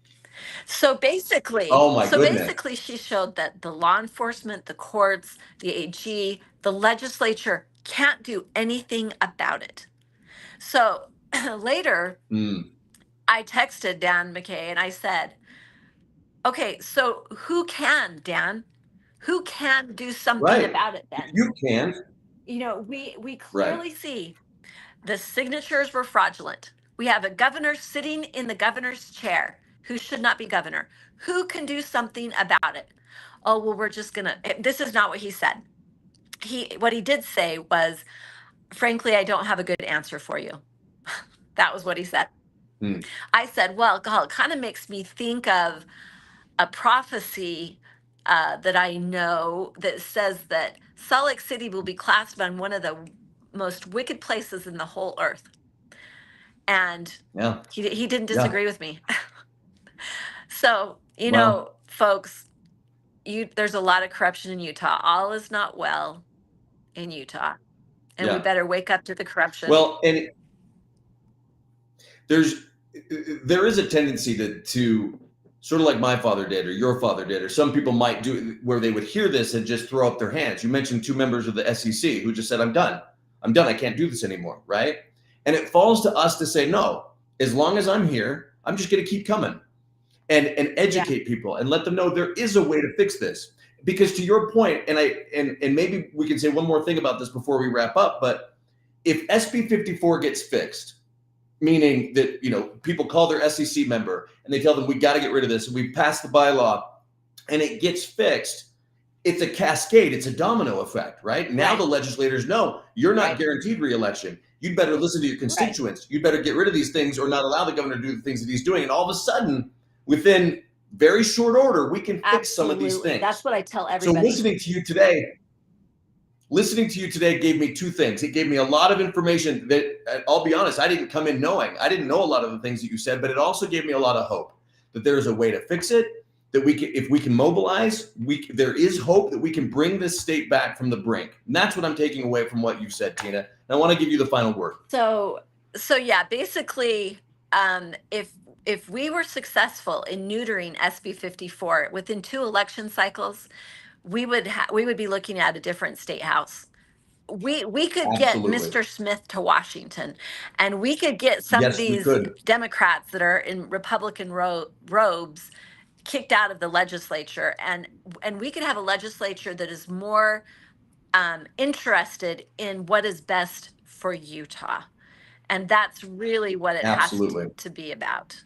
[SPEAKER 2] So basically,
[SPEAKER 1] Oh my goodness.
[SPEAKER 2] she showed that the law enforcement, the courts, the AG, the legislature can't do anything about it. So later, I texted Dan McKay and I said, okay, so who can, Dan? Who can do something
[SPEAKER 1] Right.
[SPEAKER 2] about it
[SPEAKER 1] If
[SPEAKER 2] then?
[SPEAKER 1] you can.
[SPEAKER 2] You know, we
[SPEAKER 1] Right.
[SPEAKER 2] clearly see the signatures were fraudulent. We have a governor sitting in the governor's chair who should not be governor. Who can do something about it? Oh, well, we're just gonna, this is not what he said. What he did say was, frankly, I don't have a good answer for you. That was what he said. I said, well, God, it kind of makes me think of a prophecy that I know that says that Salt Lake City will be classified as one of the most wicked places in the whole earth. And
[SPEAKER 1] Yeah.
[SPEAKER 2] he didn't
[SPEAKER 1] Yeah.
[SPEAKER 2] disagree with me. So, you
[SPEAKER 1] Well,
[SPEAKER 2] know, folks, there's a lot of corruption in Utah. All is not well in Utah. And we
[SPEAKER 1] yeah.
[SPEAKER 2] better wake up to the corruption.
[SPEAKER 1] Well, and there is a tendency to sort of like my father did or your father did, or some people might do, where they would hear this and just throw up their hands. You mentioned 2 members of the SEC who just said, I'm done. I can't do this anymore. Right. And it falls to us to say, no, as long as I'm here, I'm just going to keep coming and educate people and let them know there is a way to fix this. Because to your point, and maybe we can say one more thing about this before we wrap up, but if SB 54 gets fixed, meaning that, you know, people call their SEC member and they tell them, we got to get rid of this, and we pass the bylaw and it gets fixed, it's a cascade, it's a domino effect, right? Now
[SPEAKER 2] Right.
[SPEAKER 1] the legislators know you're not
[SPEAKER 2] Right.
[SPEAKER 1] guaranteed re-election. You'd better listen to your constituents. Right. You'd better get rid of these things or not allow the governor to do the things that he's doing. And all of a sudden, within very short order, we can fix some of these things.
[SPEAKER 2] That's what I tell everybody.
[SPEAKER 1] So listening to you today gave me 2 things. It gave me a lot of information that, I'll be honest, I didn't come in knowing. I didn't know a lot of the things that you said, but it also gave me a lot of hope that there is a way to fix it, that we can, if we can mobilize, there is hope that we can bring this state back from the brink. And that's what I'm taking away from what you said, Tina. And I want to give you the final word.
[SPEAKER 2] So yeah, basically, if we were successful in neutering SB 54 within 2 election cycles, we would be looking at a different state house. We could get Mr. Smith to Washington, and we could get some of these Democrats that are in Republican robes kicked out of the legislature, and we could have a legislature that is more interested in what is best for Utah. And that's really what it has to be about.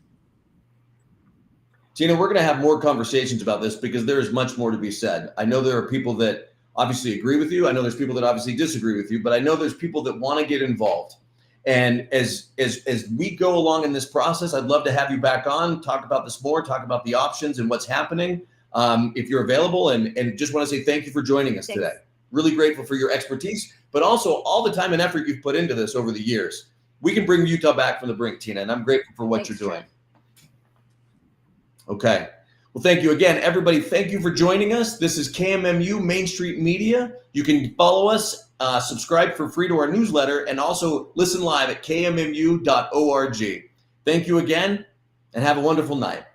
[SPEAKER 1] Tina, we're going to have more conversations about this because there is much more to be said. I know there are people that obviously agree with you. I know there's people that obviously disagree with you, but I know there's people that want to get involved. And as we go along in this process, I'd love to have you back on, talk about this more, talk about the options and what's happening, if you're available. And just want to say thank you for joining us today. Really grateful for your expertise, but also all the time and effort you've put into this over the years. We can bring Utah back from the brink, Tina, and I'm grateful for what you're doing. Okay. Well, thank you again, everybody. Thank you for joining us. This is KMMU Main Street Media. You can follow us, subscribe for free to our newsletter, and also listen live at kmmu.org. Thank you again, and have a wonderful night.